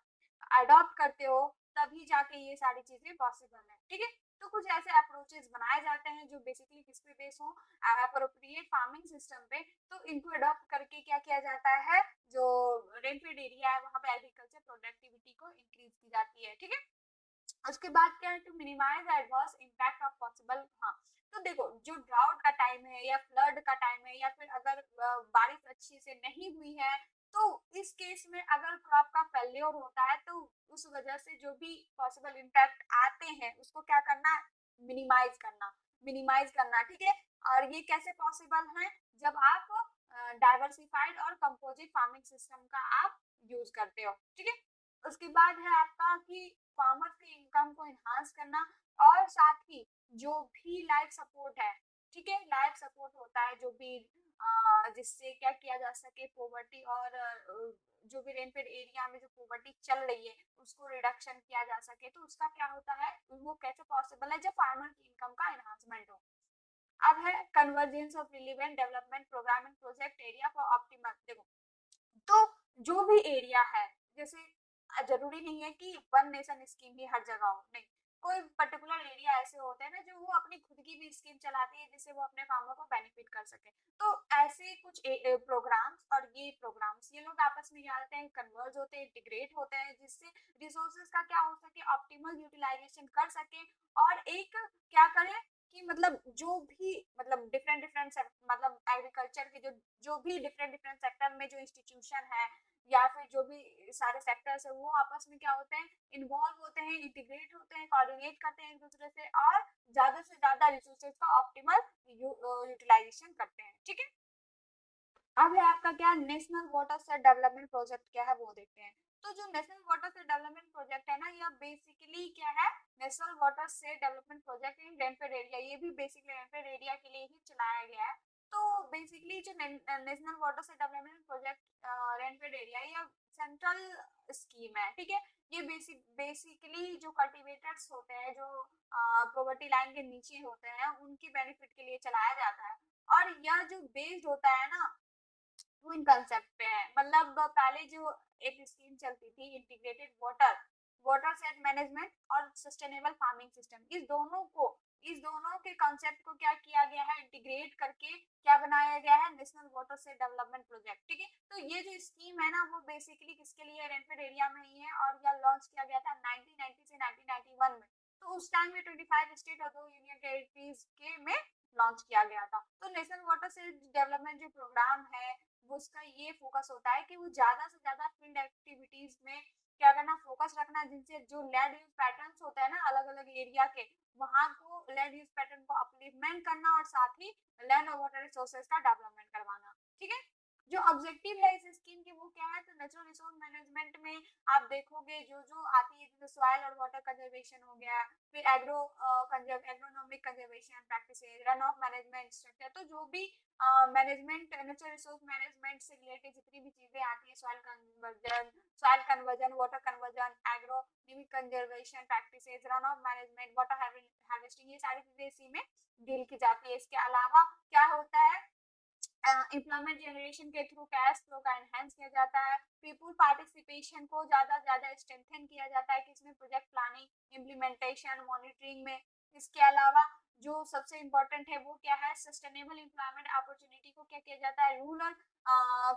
अडॉप्ट करते हो तभी जाके ये सारी चीजें पॉसिबल है। ठीक है, तो कुछ ऐसे अप्रोचेस बनाए जाते हैं जो बेसिकली किस पे बेस हो, अप्रोप्रिएट फार्मिंग सिस्टम पे। तो इनको अडॉप्ट करके क्या किया जाता है, जो रेनफेड एरिया है वहां पे एग्रीकल्चर प्रोडक्टिविटी को इंक्रीज की जाती है। ठीक है, उसके बाद क्या है, to minimise adverse impact of possible. हाँ, तो देखो जो ड्राउट का टाइम है या फ्लड का टाइम है या फिर अगर बारिश अच्छी से नहीं हुई है, तो इस केस में अगर क्रॉप का फेल्योर होता है तो उस वजह से जो भी पॉसिबल इम्पैक्ट आते हैं उसको क्या करना, मिनिमाइज करना, मिनिमाइज करना। ठीक है, और ये कैसे पॉसिबल है, जब आप डाइवर्सिफाइड और कंपोजिट फार्मिंग सिस्टम का आप यूज करते हो। ठीक है, उसके बाद है आपका कि फार्मर्स की इनकम को इन्हांस करना, और साथ ही जो भी लाइफ सपोर्ट है, ठीक है, लाइफ सपोर्ट होता है जो भी जिससे क्या किया जा सके, पोवर्टी और जो भी रेनफेड एरिया में जो पोवर्टी चल रही है उसको रिडक्शन किया जा सके, तो उसका क्या होता है, वो कैसे पॉसिबल है, जब फार्मर की इनकम का एनहांसमेंट हो। अब है convergence of relevant development programme and project area for optimal. देखो, तो जो भी एरिया है, जैसे जरूरी नहीं है कि वन नेशन स्कीम ही हर जगह हो, नहीं, कोई पर्टिकुलर एरिया ऐसे होते हैं ना जो वो अपनी खुद की भी स्कीम चलाती है जिससे वो अपने फार्मर को बेनिफिट कर सके। तो ऐसे कुछ प्रोग्राम्स, और ये प्रोग्राम्स ये लोग आपस में क्या होते हैं, कन्वर्ज होते हैं, इंटीग्रेट होते हैं, जिससे रिसोर्सेज का क्या हो सके, ऑप्टिमल यूटिलाइजेशन कर सके। और एक क्या करें कि मतलब जो भी मतलब डिफरेंट डिफरेंट मतलब एग्रीकल्चर के जो जो भी डिफरेंट डिफरेंट सेक्टर में जो इंस्टीट्यूशन है या फिर जो भी सारे सेक्टर्स है वो आपस में क्या होते हैं, इन्वॉल्व होते हैं, इंटीग्रेट होते हैं, कोऑर्डिनेट करते हैं एक दूसरे से, और ज्यादा से ज्यादा रिसोर्सेज का ऑप्टिमल यूटिलाइजेशन करते हैं। ठीक है, अब है आपका क्या, national water set development project क्या है वो देखते हैं। तो जो national water set development project है ना, यह बेसिकली क्या है, national water set development project in rainfed area, ये भी बेसिकली रेनफेड एरिया के लिए ही चलाया गया है। तो बेसिकली जो national water set development project rainfed area, ये सेंट्रल स्कीम है। ठीक है, ये बेसिकली जो कल्टीवेटर्स होते हैं, जो पॉवर्टी लाइन के नीचे होते हैं, उनकी बेनिफिट के लिए चलाया जाता है। और यह जो बेस्ड होता है ना, वो इन कंसेप्ट पे है। मतलब पहले जो एक स्कीम चलती थी, integrated water water set management और सस्टेनेबल फार्मिंग सिस्टम, इस दोनों के कंसेप्ट को क्या किया गया है, इंटीग्रेट करके क्या बनाया गया है, national water set development project. ठीक है, तो ये जो स्कीम है ना, वो बेसिकली किसके लिए, रेनफेड एरिया में ही है, और यह लॉन्च किया गया था 1990 से 1991 में। तो उस टाइम में 25 स्टेट और 2 यूनियन टेरिटरीज के में लॉन्च किया गया था। तो नेशनल वाटर सेट डेवलपमेंट जो प्रोग्राम है, वो उसका ये फोकस होता है कि वो ज्यादा से ज्यादा फील्ड एक्टिविटीज में क्या करना, फोकस रखना, जिनसे जो लैंड यूज पैटर्न्स होते हैं ना अलग अलग एरिया के, वहां को लैंड यूज पैटर्न को अपलिफ्टमेंट करना, और साथ ही लैंड और वाटर रिसोर्सेज का डेवलपमेंट करवाना। ठीक है, जो ऑब्जेक्टिव है इस स्कीम की वो क्या है, तो नेचुरल रिसोर्स मैनेजमेंट में आप देखोगे जो जो आती है, जैसे सॉइल और वाटर कंजर्वेशन हो गया, फिर agronomic conservation practices, run of management structure. तो जो भी मैनेजमेंट, नेचुरल रिसोर्स मैनेजमेंट से रिलेटेड जितनी भी चीजें आती है, soil conversion, water conversion, agronomic conservation practices, run of management, water harvesting, ये सारी चीजें इसी में डील की जाती है। इसके अलावा क्या होता है, एम्प्लॉयमेंट जनरेशन के थ्रू कैश फ्लो का एनहेंस किया जाता है, पीपुल पार्टिसिपेशन को ज्यादा ज्यादा स्ट्रेंथन किया जाता है, किसमें, प्रोजेक्ट प्लानिंग, इम्प्लीमेंटेशन, मॉनिटरिंग में। इसके अलावा जो सबसे इम्पोर्टेंट है वो क्या है, सस्टेनेबल एम्प्लॉयमेंट अपॉर्चुनिटी को क्या किया जाता है, रूरल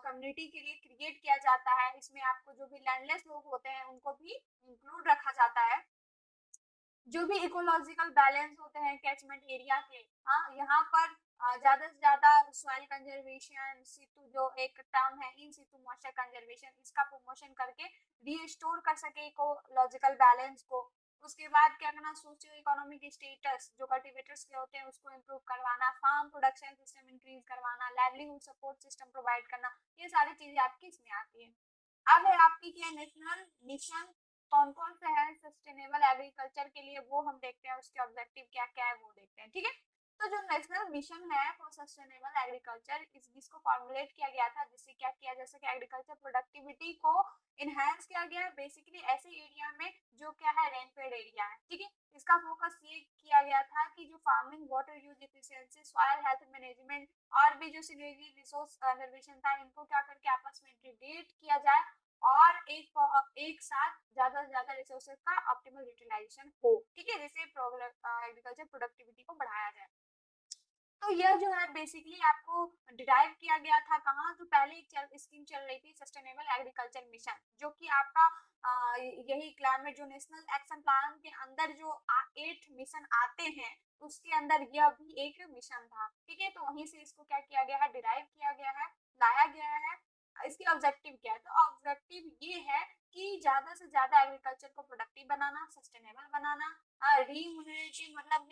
कम्युनिटी के लिए क्रिएट किया जाता है। इसमें आपको जो भी लैंडलेस लोग होते हैं उनको भी इंक्लूड रखा जाता है। जो भी इकोलॉजिकल बैलेंस होते हैं कैचमेंट एरिया के, हाँ, यहाँ पर ज्यादा से ज्यादा सॉइल कंजर्वेशन, सितु जो एक टर्म है, इन सितु मॉइस्चर कंजर्वेशन, इसका प्रमोशन करके रीस्टोर कर सके इकोलॉजिकल बैलेंस को। उसके बाद क्या करना, सोशियो इकोनॉमिक स्टेटस जो कल्टीवेटर्स के होते हैं उसको इम्प्रूव करवाना, फार्म प्रोडक्शन सिस्टम इंक्रीज करवाना, लाइवलीहुड सपोर्ट सिस्टम प्रोवाइड करना, ये सारी चीजें आपकी इसमें आती है। अब है आपकी क्या, नेशनल मिशन कौन कौन से हैं सस्टेनेबल एग्रीकल्चर के लिए, वो हम देखते हैं, उसके ऑब्जेक्टिव क्या क्या है वो देखते हैं। ठीक है, तो जो नेशनल मिशन है फॉर सस्टेनेबल एग्रीकल्चर, इसको फॉर्मुलेट किया गया था, जिससे क्या किया जा सके, एग्रीकल्चर प्रोडक्टिविटी को इनहेंस किया गया है, बेसिकली ऐसे एरिया में जो क्या है, रेनफेड एरिया है। ठीक है, इसका फोकस ये किया गया था कि जो farming, water use efficiency, soil health management, और भी जो सिनर्जी रिसोर्स कंजर्वेशन था, इनको क्या करके आपस में इंटीग्रेट किया जाए, और एक साथ ज्यादा से ज्यादा रिसोर्सेज का ऑप्टिमल यूटिलाइजेशन हो, ठीक है, जिससे एग्रीकल्चर प्रोडक्टिविटी को बढ़ाया जाए। तो यह जो है बेसिकली आपको डिराइव किया गया था कहाँ, जो पहले एक स्कीम चल रही थी सस्टेनेबल एग्रीकल्चर मिशन, जो कि आपका यही क्लाइमेट जो नेशनल एक्शन प्लान के अंदर जो 8 मिशन आते हैं उसके अंदर यह भी एक मिशन था, ठीक है। तो वहीं से इसको क्या किया गया है, डिराइव किया गया है, लाया गया है। इसकी ऑब्जेक्टिव क्या है, तो ऑब्जेक्टिव ये है कि ज्यादा से ज्यादा एग्रीकल्चर को प्रोडक्टिव बनाना, सस्टेनेबल बनाना, रीयूटिलिटी मतलब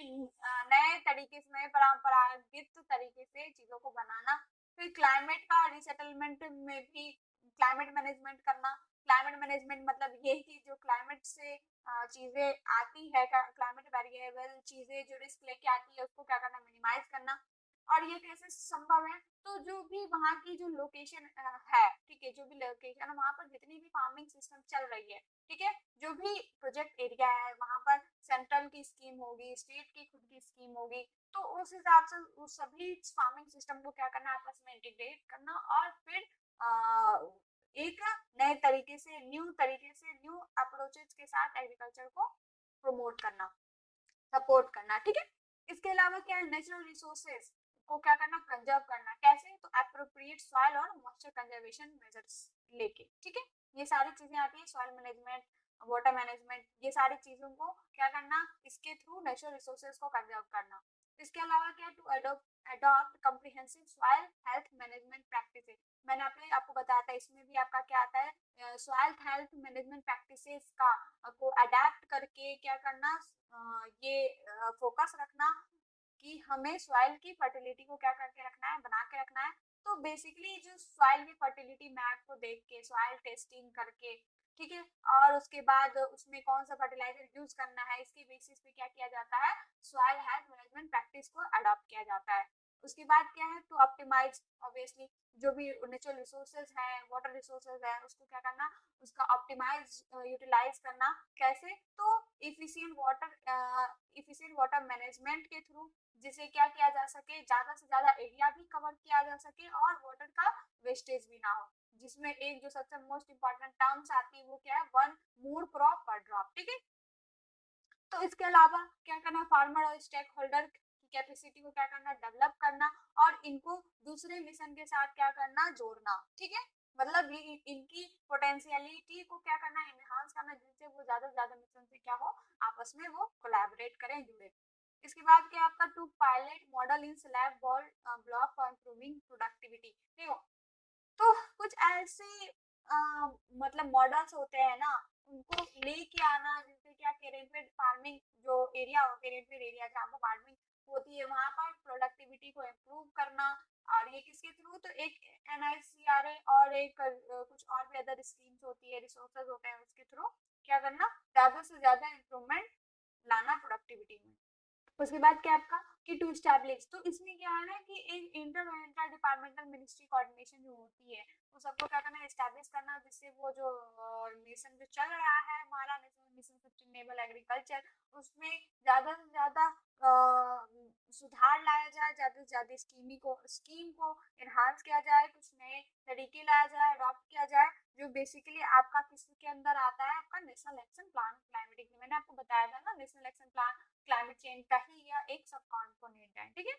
नए तरीके से, नए परंपरागत तरीके से चीजों को बनाना। फिर क्लाइमेट का रिसेटलमेंट में भी क्लाइमेट मैनेजमेंट करना। क्लाइमेट मैनेजमेंट मतलब ये कि जो क्लाइमेट से चीजें आती है, क्लाइमेट वेरिएबल चीजें जो रिस्क लेके आती है उसको क्या करना, मिनिमाइज करना। और ये कैसे संभव है, तो जो भी वहाँ की जो लोकेशन है, ठीक है, जो भी लोकेशन वहाँ पर जितनी भी फार्मिंग सिस्टम चल रही है, ठीक है, जो भी प्रोजेक्ट एरिया है वहाँ पर सेंट्रल की स्कीम होगी, स्टेट की खुद की स्कीम होगी, तो उस हिसाब से उस सभी फार्मिंग सिस्टम को क्या करना, आपस में इंटीग्रेट करना और फिर एक नए तरीके से, न्यू अप्रोचेस के साथ एग्रीकल्चर को प्रमोट करना, सपोर्ट करना, ठीक है। इसके अलावा क्या है, नेचुरल रिसोर्सेज को क्या करना, कंजर्व करना। कैसे, तो एप्रोप्रिएट सॉइल और मॉइस्चर कंजर्वेशन मेजर्स लेके, ठीक है। ये सारी चीजें आती है, सॉइल मैनेजमेंट, वाटर मैनेजमेंट, ये सारी चीजों को क्या करना, इसके थ्रू नेचुरल रिसोर्सेज को कंजर्व करना। इसके अलावा क्या, to adopt comprehensive soil health management practices. मैंने आपको बताया था, इसमें भी आपका क्या आता है, सॉइल हेल्थ मैनेजमेंट प्रैक्टिसेस का को अडेप्ट करके क्या करना, ये फोकस रखना कि हमें सॉइल की फर्टिलिटी को क्या करके रखना है, बना के रखना है। तो बेसिकली जो सॉइल की फर्टिलिटी मैप को देख के, सॉइल टेस्टिंग करके, ठीक है, और उसके बाद उसमें कौन सा फर्टिलाइजर यूज करना है, इसके बेसिस पे क्या किया जाता है, सॉइल हेल्थ मैनेजमेंट प्रैक्टिस को अडॉप्ट किया जाता है। उसके बाद क्या है, टू ऑप्टिमाइज ऑब्वियसली जो भी नेचुरल रिसोर्सेज है, वाटर रिसोर्सेज है, उसको क्या करना, उसका ऑप्टिमाइज यूटिलाइज करना। कैसे, तो इफिशिएंट वाटर मैनेजमेंट के थ्रू, जिसे क्या किया जा सके, ज्यादा से ज्यादा एरिया भी कवर किया जा सके और वाटर का वेस्टेज भी ना हो। जिसमें एक जो सबसे मोस्ट इंपॉर्टेंट टर्म्स आती है वो क्या है, वन मोर क्रॉप पर ड्रॉप, ठीक है। तो इसके अलावा क्या करना, फार्मर और स्टेक होल्डर की कैपेसिटी को क्या करना, डेवलप करना और इनको दूसरे मिशन के साथ क्या करना, जोड़ना, ठीक है। मतलब ये इनकी पोटेंशियलिटी को क्या करना, एनहांस करना, जिससे वो ज्यादा से ज्यादा मिशन से क्या हो, आपस में वो कोलैबोरेट करें, जुड़े। इसके बाद क्या आपका, to pilot model in slab ball block for improving productivity. देखो, तो कुछ ऐसे मतलब मॉडल्स होते हैं ना, उनको लेके आना, जिससे क्या रेनफेड फार्मिंग जो एरिया हो, रेनफेड एरिया जहाँ पर फार्मिंग होती है वहां पर प्रोडक्टिविटी को इम्प्रूव करना। और ये किसके थ्रू, तो एक NICRA और एक कुछ और भी अदर स्कीम्स होती है, रिसोर्सेज होते हैं, उसके थ्रू क्या करना, ज्यादा से ज्यादा इम्प्रूवमेंट लाना प्रोडक्टिविटी में। उसके बाद क्या आपका, कि टू स्टैब्लिश, तो इसमें क्या है ना कि एक इंटर डिपार्टमेंटल मिनिस्ट्री कोऑर्डिनेशन जो होती है वो सबको क्या करना है, स्टैब्लिश करना, जिससे वो जो मिशन जो चल रहा है हमारा, नेशनल मिशन सस्टेनेबल एग्रीकल्चर, उसमें ज्यादा से ज्यादा सुधार लाया जाए, ज्यादा से ज्यादा स्कीम को एनहांस किया जाए, कुछ नए तरीके लाया जाए, अडॉप्ट किया जाए, जो बेसिकली आपका किसके अंदर आता है, आपका नेशनल एक्शन प्लान क्लाइमेटिक। मैंने आपको बताया था ना, national action plan climate change का ही यह एक सब कॉम्पोनेंट है, ठीक है।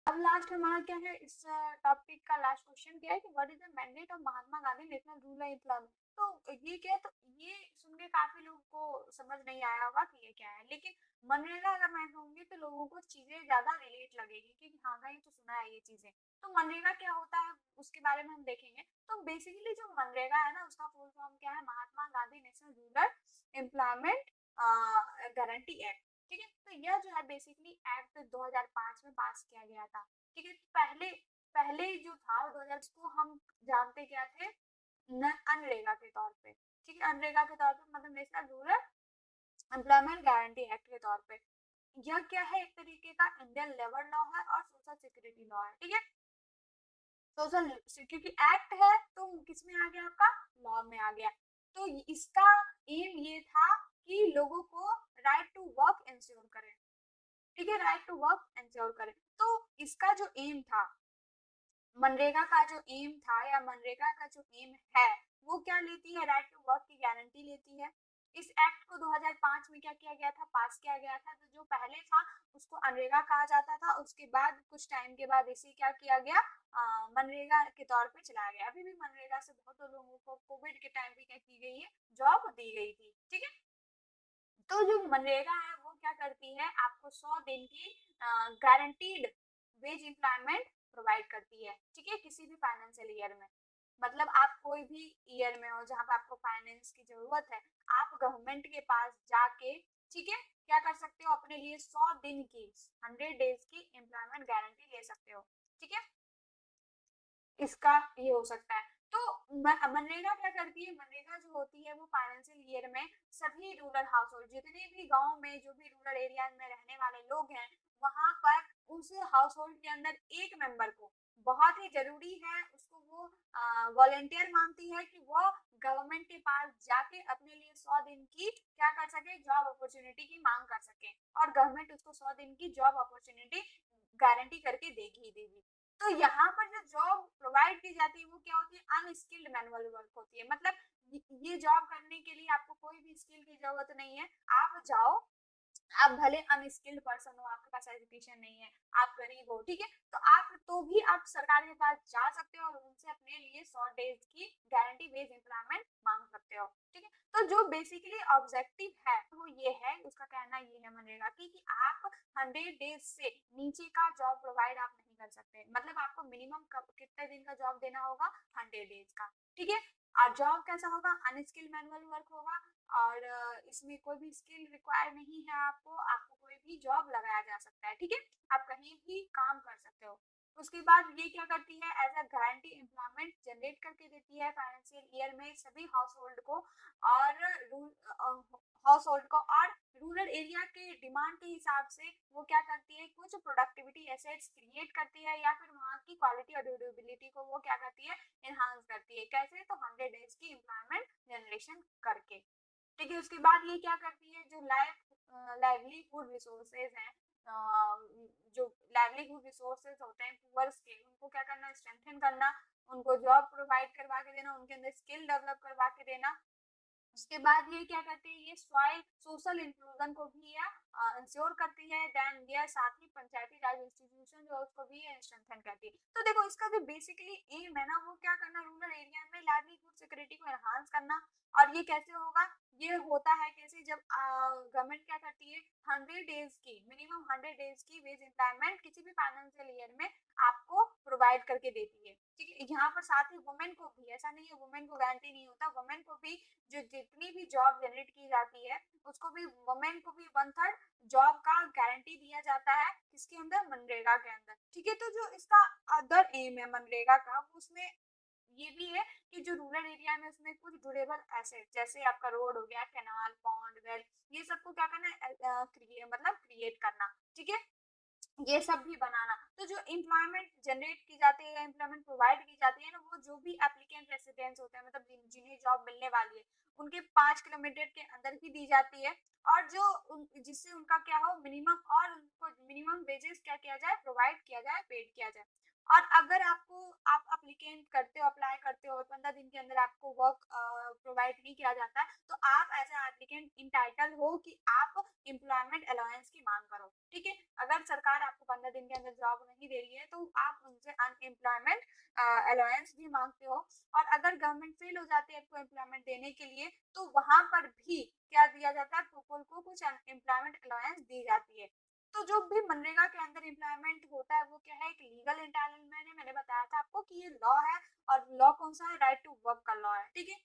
अब लास्ट हमारा क्या है, इस टॉपिक का लास्ट क्वेश्चन क्या है कि what is the mandate of Mahatma Gandhi national rural employment. तो ये क्या है, तो ये सुन के काफी लोगों को समझ नहीं आया होगा कि ये क्या है, लेकिन मनरेगा अगर मैं कहूंगी तो लोगों को चीजें ज्यादा रिलेट लगेगी कि हाँ भाई तो सुना है ये चीजें। तो मनरेगा क्या होता है उसके बारे में हम देखेंगे। तो बेसिकली जो मनरेगा है ना, उसका फुल फॉर्म क्या है, Mahatma Gandhi national rural employment guarantee act, ठीक है। तो यह जो है बेसिकली एक्ट 2005 में पास किया गया था, ठीक है। पहले पहले जो था 2000 को हम जानते क्या थे, अनरेगा के तौर पे, ठीक है, अनरेगा के तौर पे, मतलब national rural employment guarantee act के तौर पे। यह क्या है, एक तरीके का इंडियन लेबर लॉ है और सोशल सिक्योरिटी लॉ है, ठीक है। सोशल सिक्योरिटी एक्ट है तो किसमें आ गया, आपका लॉ में आ गया। तो इसका एम ये था कि लोगों को राइट टू वर्क इंश्योर करें, ठीक है, राइट टू वर्क इंश्योर करें। तो इसका जो एम था, मनरेगा का जो एम था या मनरेगा का जो एम है वो क्या लेती है, राइट टू वर्क की गारंटी लेती है। इस एक्ट को 2005 में क्या किया गया था, पास किया गया था। तो जो पहले था उसको अनरेगा कहा जाता था, उसके बाद कुछ टाइम के बाद इसे क्या किया गया, मनरेगा के तौर पे चलाया गया। अभी भी मनरेगा से बहुत लोगों को कोविड के टाइम पे क्या की गई है, जॉब दी गई थी, ठीक है। तो जो मनरेगा है वो क्या करती है, आपको 100 दिन की गारंटीड वेज एम्प्लॉयमेंट प्रोवाइड करती है, ठीक है, किसी भी फाइनेंशियल ईयर में। मतलब आप कोई भी ईयर में हो जहां पे आपको फाइनेंस की जरूरत है, आप गवर्नमेंट के पास जाके, ठीक है, क्या कर सकते हो, अपने लिए 100 दिन की 100 डेज की एम्प्लॉयमेंट गारंटी ले सकते हो, ठीक है। इसका ये हो सकता है। तो मनरेगा क्या करती है, मनरेगा जो होती है वो फाइनेंशियल ईयर में सभी रूरल हाउस होल्ड, जितने भी गांव में जो भी रूरल एरिया में रहने वाले लोग हैं, वहां पर उस हाउस होल्ड के अंदर एक मेंबर को, बहुत ही जरूरी है उसको, वो वॉलेंटियर मानती है कि वो गवर्नमेंट के पास जाके अपने लिए 100 दिन की क्या कर सके, जॉब अपॉर्चुनिटी की मांग कर सके, और गवर्नमेंट उसको 100 दिन की जॉब अपॉर्चुनिटी गारंटी करके देगी ही देगी। तो यहाँ पर जो जॉब प्रोवाइड की जाती है वो क्या होती है, अनस्किल्ड मैनुअल वर्क होती है। मतलब ये जॉब करने के लिए आपको कोई भी स्किल की जरूरत नहीं है, आप जाओ, आप भले अनस्किल्ड पर्सन हो, आपके पास एजुकेशन नहीं है, आप गरीब हो, ठीक है, तो आप तो भी आप सरकार के पास जा सकते हो और उनसे अपने लिए 100 डेज की गारंटी बेस्ड एम्प्लॉयमेंट मांग सकते हो, ठीक है। तो जो बेसिकली ऑब्जेक्टिव है वो ये है, उसका कहना ये है मनरेगा की कि आप 100 डेज से नीचे का जॉब प्रोवाइड आप नहीं कर सकते। मतलब आपको मिनिमम कितने दिन का जॉब देना होगा, 100 डेज का, ठीक है। और जॉब कैसा होगा, अनस्किल्ड मैनुअल वर्क होगा, और इसमें कोई भी स्किल रिक्वायर नहीं है, आपको आपको कोई भी जॉब लगाया जा सकता है, ठीक है, आप कहीं भी काम कर सकते हो। उसके बाद ये क्या करती है, as a guarantee employment generate करके देती है फाइनेंशियल ईयर में सभी हाउस होल्ड को, और हाउस होल्ड को, और रूरल एरिया के डिमांड के हिसाब से वो क्या करती है, कुछ प्रोडक्टिविटी एसेट्स क्रिएट करती है, या फिर वहाँ की क्वालिटी और ड्यूरेबिलिटी को वो क्या करती है, एनहांस करती है। कैसे, तो 100 डेज की एम्प्लॉयमेंट जनरेशन करके, ठीक है। उसके बाद ये क्या करती है, जो लाइवलीहुड रिसोर्सेज हैं, जो लाइवलीहुड रिसोर्सेज होते हैं पुअर्स के, उनको क्या करना, स्ट्रेंथन करना, उनको जॉब प्रोवाइड करवा के देना, उनके अंदर स्किल डेवलप करवा के देना। उसके बाद ये क्या करती है, ये सॉइल सोशल इंक्लूजन को भी इंश्योर करती है। देन ये साथ ही पंचायती राज इंस्टीट्यूशन जो है उसको भी स्ट्रेंथन करती है। तो देखो इसका जो बेसिकली एम है ना, वो क्या करना, रूरल एरिया में लाइवलीहुड सिक्योरिटी को एनहांस करना। और ये कैसे होगा, ये होता है कैसे, जब गवर्नमेंट क्या करती है, 100 डेज की मिनिमम 100 डेज की वेज एम्प्लॉयमेंट किसी भी फाइनेंशियल ईयर में आपको प्रोवाइड करके देती है, ठीक है। यहाँ पर साथ ही वुमेन को भी, ऐसा नहीं है वुमेन को गारंटी नहीं होता, वुमेन को भी जो जितनी भी जॉब जनरेट की जाती है उसको भी, वुमेन को भी 1/3 जॉब का गारंटी दिया जाता है, किसके अंदर, मनरेगा के अंदर, ठीक है। तो जो इसका अदर एम है मनरेगा का, उसमें ये भी है कि जो रूरल एरिया में उसमें कुछ ड्यूरेबल एसेट, जैसे आपका रोड हो गया, कैनाल, पॉन्ड, वेल, ये सबको क्या करना है, मतलब क्रिएट करना, ठीक है, ये सब भी बनाना। तो जो एम्प्लॉयमेंट जनरेट की जाती है, एम्प्लॉयमेंट प्रोवाइड की जाती है ना, वो जो भी एप्लीकेंट रेसिडेंट्स होते हैं, मतलब जिन्हें जॉब मिलने वाली है, उनके 5 किलोमीटर के अंदर ही दी जाती है। और जो जिससे उनका क्या हो, मिनिमम, और उनको मिनिमम वेजेस क्या किया जाए, प्रोवाइड किया जाए, पेड किया जाए। और अगर आप अप्लीकेंट करते हो, अप्लाई करते हो और 15 दिन के अंदर आपको वर्क प्रोवाइड नहीं किया जाता, तो आप एज एप्लीकेंट इंटाइटल हो कि आप एम्प्लॉयमेंट अलाउंस की मांग करो, ठीक है। अगर सरकार आपको 15 दिन के अंदर जॉब नहीं दे रही है तो आप उनसे अनएम्प्लॉयमेंट अलाउंस भी मांगते हो। और अगर गवर्नमेंट फेल हो जाती है आपको एम्प्लॉयमेंट देने के लिए, तो वहां पर भी क्या दिया जाता है, पीपल को कुछ एम्प्लॉयमेंट अलाउंस दी जाती है। तो जो भी मनरेगा के अंदर एम्प्लॉयमेंट होता है वो क्या है, एक लीगल एंटाइटलमेंट है। मैंने बताया था आपको कि ये लॉ है, और लॉ कौन सा है, राइट टू वर्क का लॉ है, ठीक है।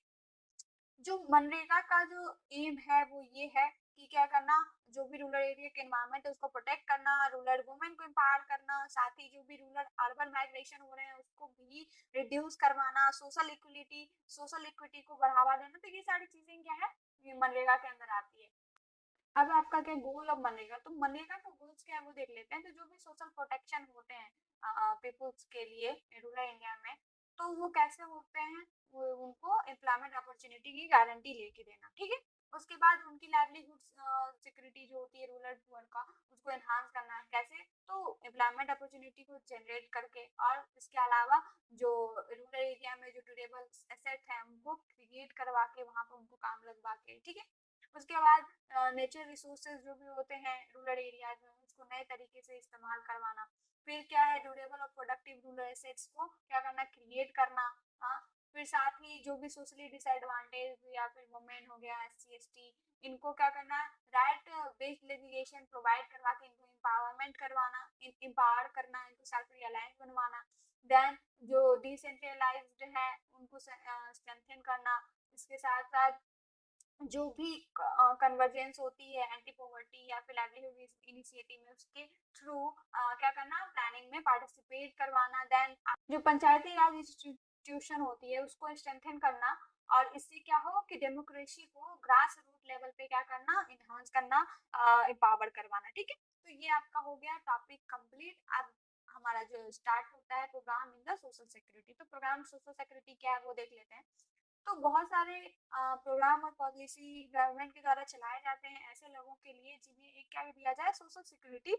जो मनरेगा का जो एम है वो ये है कि क्या करना, जो भी रूरल एरिया के एनवायरमेंट है उसको प्रोटेक्ट करना, रूरल वुमेन को एम्पावर करना, साथ ही जो भी रूरल अर्बन माइग्रेशन हो रहे हैं उसको भी रिड्यूस करवाना, सोशल इक्विटी को बढ़ावा देना। तो ये सारी चीजें क्या है, ये मनरेगा के अंदर आती है। अब आपका क्या गोल अब मनरेगा, तो मनरेगा का गोल्स क्या है वो देख लेते हैं। तो जो भी सोशल प्रोटेक्शन होते हैं पीपुल्स के लिए रूरल इंडिया में, तो वो कैसे होते हैं, वो उनको एम्प्लॉयमेंट अपॉर्चुनिटी की गारंटी लेके देना, ठीक है। उसके बाद उनकी लाइवलीहुड सिक्योरिटी जो होती है रूरल पुअर का, उसको एनहांस करना है। कैसे, तो तो एम्प्लॉयमेंट अपॉर्चुनिटी को जनरेट करके, और इसके अलावा जो रूरल एरिया में जो ड्यूरेबल एसेट है उनको क्रिएट करवा के वहाँ पर उनको काम लगवा के, ठीक है। उसके बाद नेचुरल रिसोर्सेज जो भी होते हैं रूरल एरियाज में उसको नए तरीके से इस्तेमाल करवाना। फिर क्या है, ड्यूरेबल और प्रोडक्टिव रूरल एसेट्स को क्या करना, क्रिएट करना। हाँ, फिर साथ ही जो भी सोशली डिसएडवांटेज या फिर वुमेन हो गया, SC ST, इनको क्या करना, राइट बेस्ड लेजिस्लेशन प्रोवाइड करवा के इनको एम्पावरमेंट करवाना, एम्पावर करना, इनको सेल्फ रियलाइज बनवाना। देन जो डिसेंट्रलाइज्ड है उनको स्ट्रेंथन करना। इसके साथ साथ जो भी कन्वर्जेंस होती है एंटी पॉवर्टी या फिर लाइवलीहुड इनिशिएटिव में उसके थ्रू क्या करना, प्लानिंग में पार्टिसिपेट करवाना। देन जो पंचायती राज इंस्टीट्यूशन होती है उसको स्ट्रेंथन करना, और इससे क्या हो कि डेमोक्रेसी को ग्रास रूट लेवल पे क्या करना, इन्हांस करना, एम्पावर करवाना, ठीक है। तो ये आपका हो गया टॉपिक कंप्लीट। अब हमारा जो स्टार्ट होता है programme in the social security. तो प्रोग्राम सोशल सिक्योरिटी क्या है वो देख लेते हैं। तो बहुत सारे प्रोग्राम और पॉलिसी गवर्नमेंट के द्वारा चलाए जाते हैं ऐसे लोगों के लिए जिन्हें एक क्या दिया जाए, सोशल सिक्योरिटी,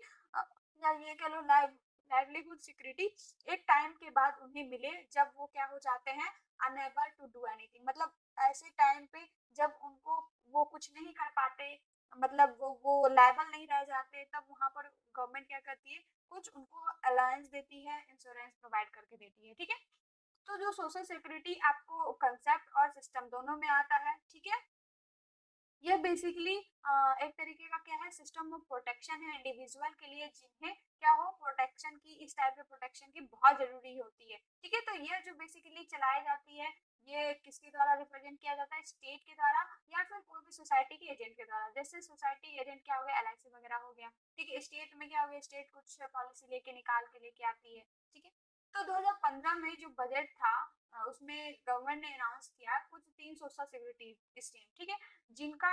या ये कह लो लाइवलीहुड सिक्योरिटी। एक टाइम के बाद उन्हें मिले जब वो क्या हो जाते हैं, अनएबल टू डू एनीथिंग, मतलब ऐसे टाइम पे जब उनको वो कुछ नहीं कर पाते, मतलब वो लायबल नहीं रह जाते, तब वहां पर गवर्नमेंट क्या करती है, कुछ उनको अलायंस देती है, इंश्योरेंस प्रोवाइड करके देती है, ठीक है। तो जो सोशल सिक्योरिटी आपको कंसेप्ट और सिस्टम दोनों में आता है, ठीक है। ये बेसिकली एक तरीके का क्या है, सिस्टम ऑफ प्रोटेक्शन है इंडिविजुअल के लिए जिन्हें क्या हो, प्रोटेक्शन की, इस टाइप के प्रोटेक्शन की बहुत जरूरी होती है, ठीक है। तो ये जो बेसिकली चलाई जाती है, ये किसके द्वारा रिप्रेजेंट किया जाता है, स्टेट के द्वारा या फिर कोई भी सोसाइटी के एजेंट के द्वारा। जैसे सोसाइटी एजेंट क्या हो गया, LIC वगैरह हो गया, ठीक है। स्टेट में क्या हो गया, स्टेट कुछ पॉलिसी लेके निकाल के लेके आती है, ठीक है। तो 2015 में जो बजट था उसमें गवर्नमेंट ने अनाउंस किया कुछ 3 सोशल सिक्योरिटी स्कीम, ठीक है, जिनका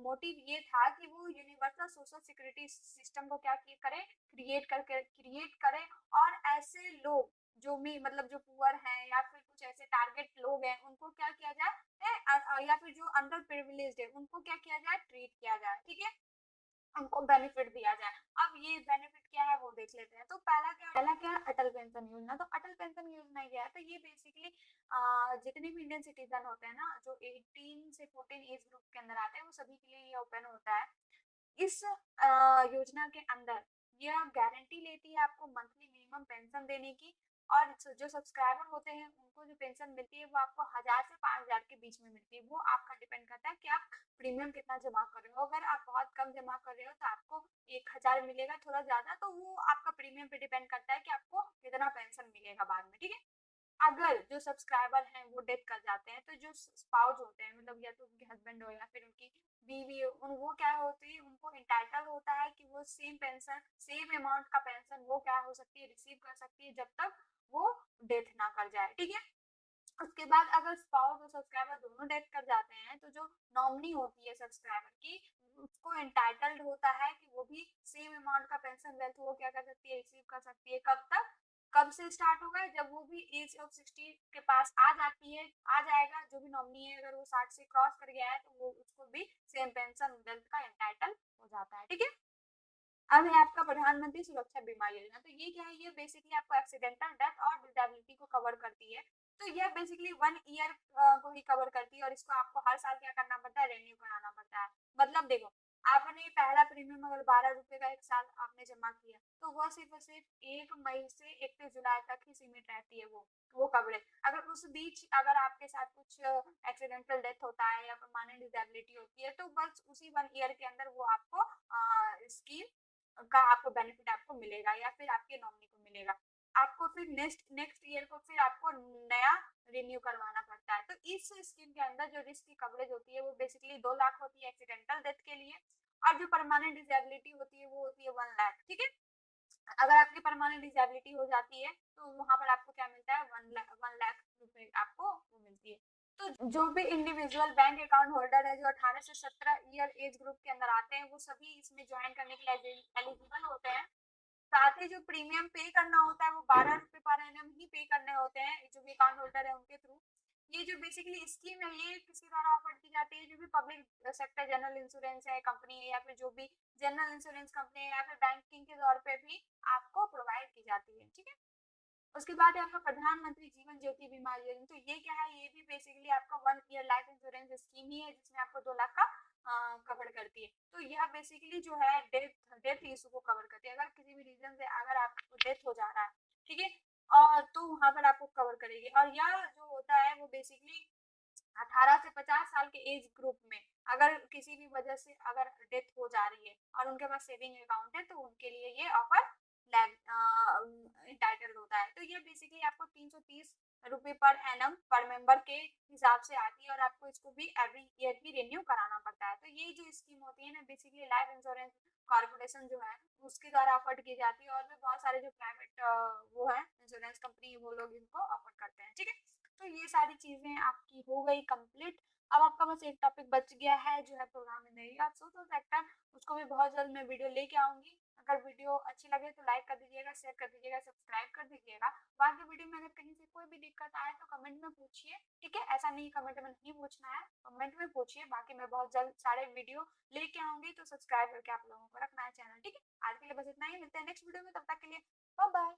मोटिव ये था कि वो यूनिवर्सल सोशल सिक्योरिटी सिस्टम को क्या करे, क्रिएट करे, और ऐसे लोग जो भी मतलब जो पुअर हैं या फिर कुछ ऐसे टारगेट लोग हैं उनको क्या किया जाए, या फिर जो अंडर प्रिविलेज्ड है उनको क्या किया जाए, ट्रीट किया जाए, ठीक है, उनको बेनिफिट दिया जाए। अब ये बेनिफिट क्या है वो देख लेते हैं। तो पहला क्या है, अटल पेंशन योजना। तो अटल पेंशन योजना क्या है, तो ये बेसिकली जितने भी इंडियन सिटीजन होते हैं ना जो 18 से 14 एज ग्रुप के अंदर आते हैं वो सभी के लिए ये ओपन होता है। इस योजना के अंदर यह गारंटी लेती है आपको मंथली मिनिमम पेंशन देने की, और जो सब्सक्राइबर होते हैं उनको जो पेंशन मिलती है वो आपको 1000 से 5000 के बीच में मिलती है। वो आपका डिपेंड करता है कि आप प्रीमियम कितना जमा कर रहे हो। अगर आप बहुत कम जमा कर रहे हो तो आपको 1000 मिलेगा, थोड़ा ज्यादा तो वो आपका प्रीमियम पे डिपेंड करता है कि आपको कितना पेंशन मिलेगा बाद में, ठीक है। अगर जो सब्सक्राइबर हैं वो डेथ कर जाते हैं तो जो स्पाउस होते हैं, मतलब या तो उनके हस्बैंड हो या फिर उनकी बीवी हो, वो क्या होती है, उनको इंटाइटल होता है कि वो सेम पेंशन, सेम अमाउंट का पेंशन वो क्या हो सकती है, रिसीव कर सकती है जब तक वो डेथ ना कर जाए, ठीक है। उसके बाद अगर स्पाउस और सब्सक्राइबर दोनों डेथ कर जाते हैं तो जो नॉमिनी होती है सब्सक्राइबर की, उसको एंटाइटल्ड होता है कि वो भी सेम अमाउंट का पेंशन वेल्थ वो क्या कर सकती है, रिसीव कर सकती है। कब तक, कब से स्टार्ट होगा, जब वो भी एज ऑफ 60 के पास आ जाती है, आ जाएगा जो भी नॉमिनी है, अगर वो 60 से क्रॉस कर गया है तो वो उसको भी सेम पेंशन वेल्थ का एंटाइटल हो जाता है, ठीक है। अब है आपका प्रधानमंत्री सुरक्षा बीमा योजना। तो ये क्या है, ये बेसिकली आपको एक्सीडेंटल डेथ और डिसेबिलिटी को कवर करती है। तो यह बेसिकली 1 ईयर को ही कवर करती है, और इसको आपको हर साल क्या करना पड़ता है, रेन्यू कराना पड़ता है। मतलब देखो, आपने पहला प्रीमियम अगर 12 रुपए का एक साल आपने जमा किया तो वह सिर्फ और सिर्फ 1 मई से 31 जुलाई तक ही सीमित रहती है वो कवरेज। अगर उस बीच अगर आपके साथ कुछ एक्सीडेंटल डेथ होता है या परमानेंट डिसेबिलिटी होती है तो बस उसी 1 ईयर के अंदर वो आपको स्कीम का आपको बेनिफिट आपको मिलेगा या फिर आपके नॉमिनी को मिलेगा। आपको फिर नेक्स्ट नेक्स्ट ईयर को फिर आपको नया रिन्यू करवाना पड़ता है। तो इस स्कीम के अंदर जो रिस्क की कवरेज होती है वो बेसिकली 2 लाख होती है एक्सीडेंटल डेथ के लिए, और जो परमानेंट डिसेबिलिटी होती है वो होती है 1 लाख, ठीक है। अगर आपकी परमानेंट डिसेबिलिटी हो जाती है तो वहां पर आपको क्या मिलता है, 1 लाख रुपए आपको वो मिलती है। तो जो भी इंडिविजुअल बैंक अकाउंट होल्डर है जो 18 से 17 ईयर एज ग्रुप के अंदर आते हैं वो सभी इसमें ज्वाइन करने के लिए एलिजिबल होते हैं। साथ ही जो प्रीमियम पे करना होता है वो 12 रुपए पर एनम ही पे करने होते हैं जो भी अकाउंट होल्डर है उनके थ्रू। ये जो बेसिकली स्कीम है ये किसके द्वारा ऑफर की जाती है, जो भी पब्लिक सेक्टर जनरल इंश्योरेंस है कंपनी है, या फिर जो भी जनरल इंश्योरेंस कंपनी है, या फिर बैंकिंग के तौर पे भी आपको प्रोवाइड की जाती है। ठीक है, उसके बाद है आपका प्रधानमंत्री जीवन ज्योति बीमा योजना। तो ये क्या है, ये भी बेसिकली आपका 1 ईयर लाइफ इंश्योरेंस स्कीम ही है, जिसमें आपको 2 लाख का कवर करती है। तो यह बेसिकली जो है डेथ डेथ इशू को कवर करती है। अगर किसी भी रीजन से अगर आपको डेथ हो जा रहा है, ठीक है, और तो वहां पर आपको कवर करेगी। और यह जो होता है वो बेसिकली 18 से 50 साल के एज ग्रुप में अगर किसी भी वजह से अगर डेथ हो जा रही है और उनके पास सेविंग अकाउंट है, तो उनके लिए ये ऑफर इंटाइटल्ड होता है। तो ये बेसिकली आपको 330 रुपये पर एनम पर मेंबर के हिसाब से आती है, और आपको इसको भी एवरी ईयर ही रिन्यू कराना पड़ता है। तो ये जो स्कीम होती है ना, बेसिकली लाइफ इंश्योरेंस कॉर्पोरेशन जो है उसके द्वारा ऑफर की जाती है, और भी बहुत सारे जो प्राइवेट वो है इंश्योरेंस कंपनी, वो लोग इनको ऑफर करते हैं। ठीक है, तो ये सारी चीजें आपकी हो गई कंप्लीट। अब आपका बस एक टॉपिक बच गया है, जो है प्रोग्राम इन एरिया सोशल सेक्टर। उसको भी बहुत जल्द मैं वीडियो लेके आऊंगी। अगर वीडियो अच्छी लगे तो लाइक कर दीजिएगा, शेयर कर दीजिएगा, सब्सक्राइब कर दीजिएगा। बाकी वीडियो में अगर कहीं से कोई भी दिक्कत आए तो कमेंट में पूछिए। ठीक है, ऐसा नहीं कमेंट में नहीं पूछना है, कमेंट में पूछिए। बाकी मैं बहुत जल्द सारे वीडियो लेके आऊंगी, तो सब्सक्राइब करके आप लोगों को रखना है चैनल। ठीक है, आज के लिए बस इतना ही, मिलते हैं नेक्स्ट वीडियो में, तब तक के लिए बाय बाय।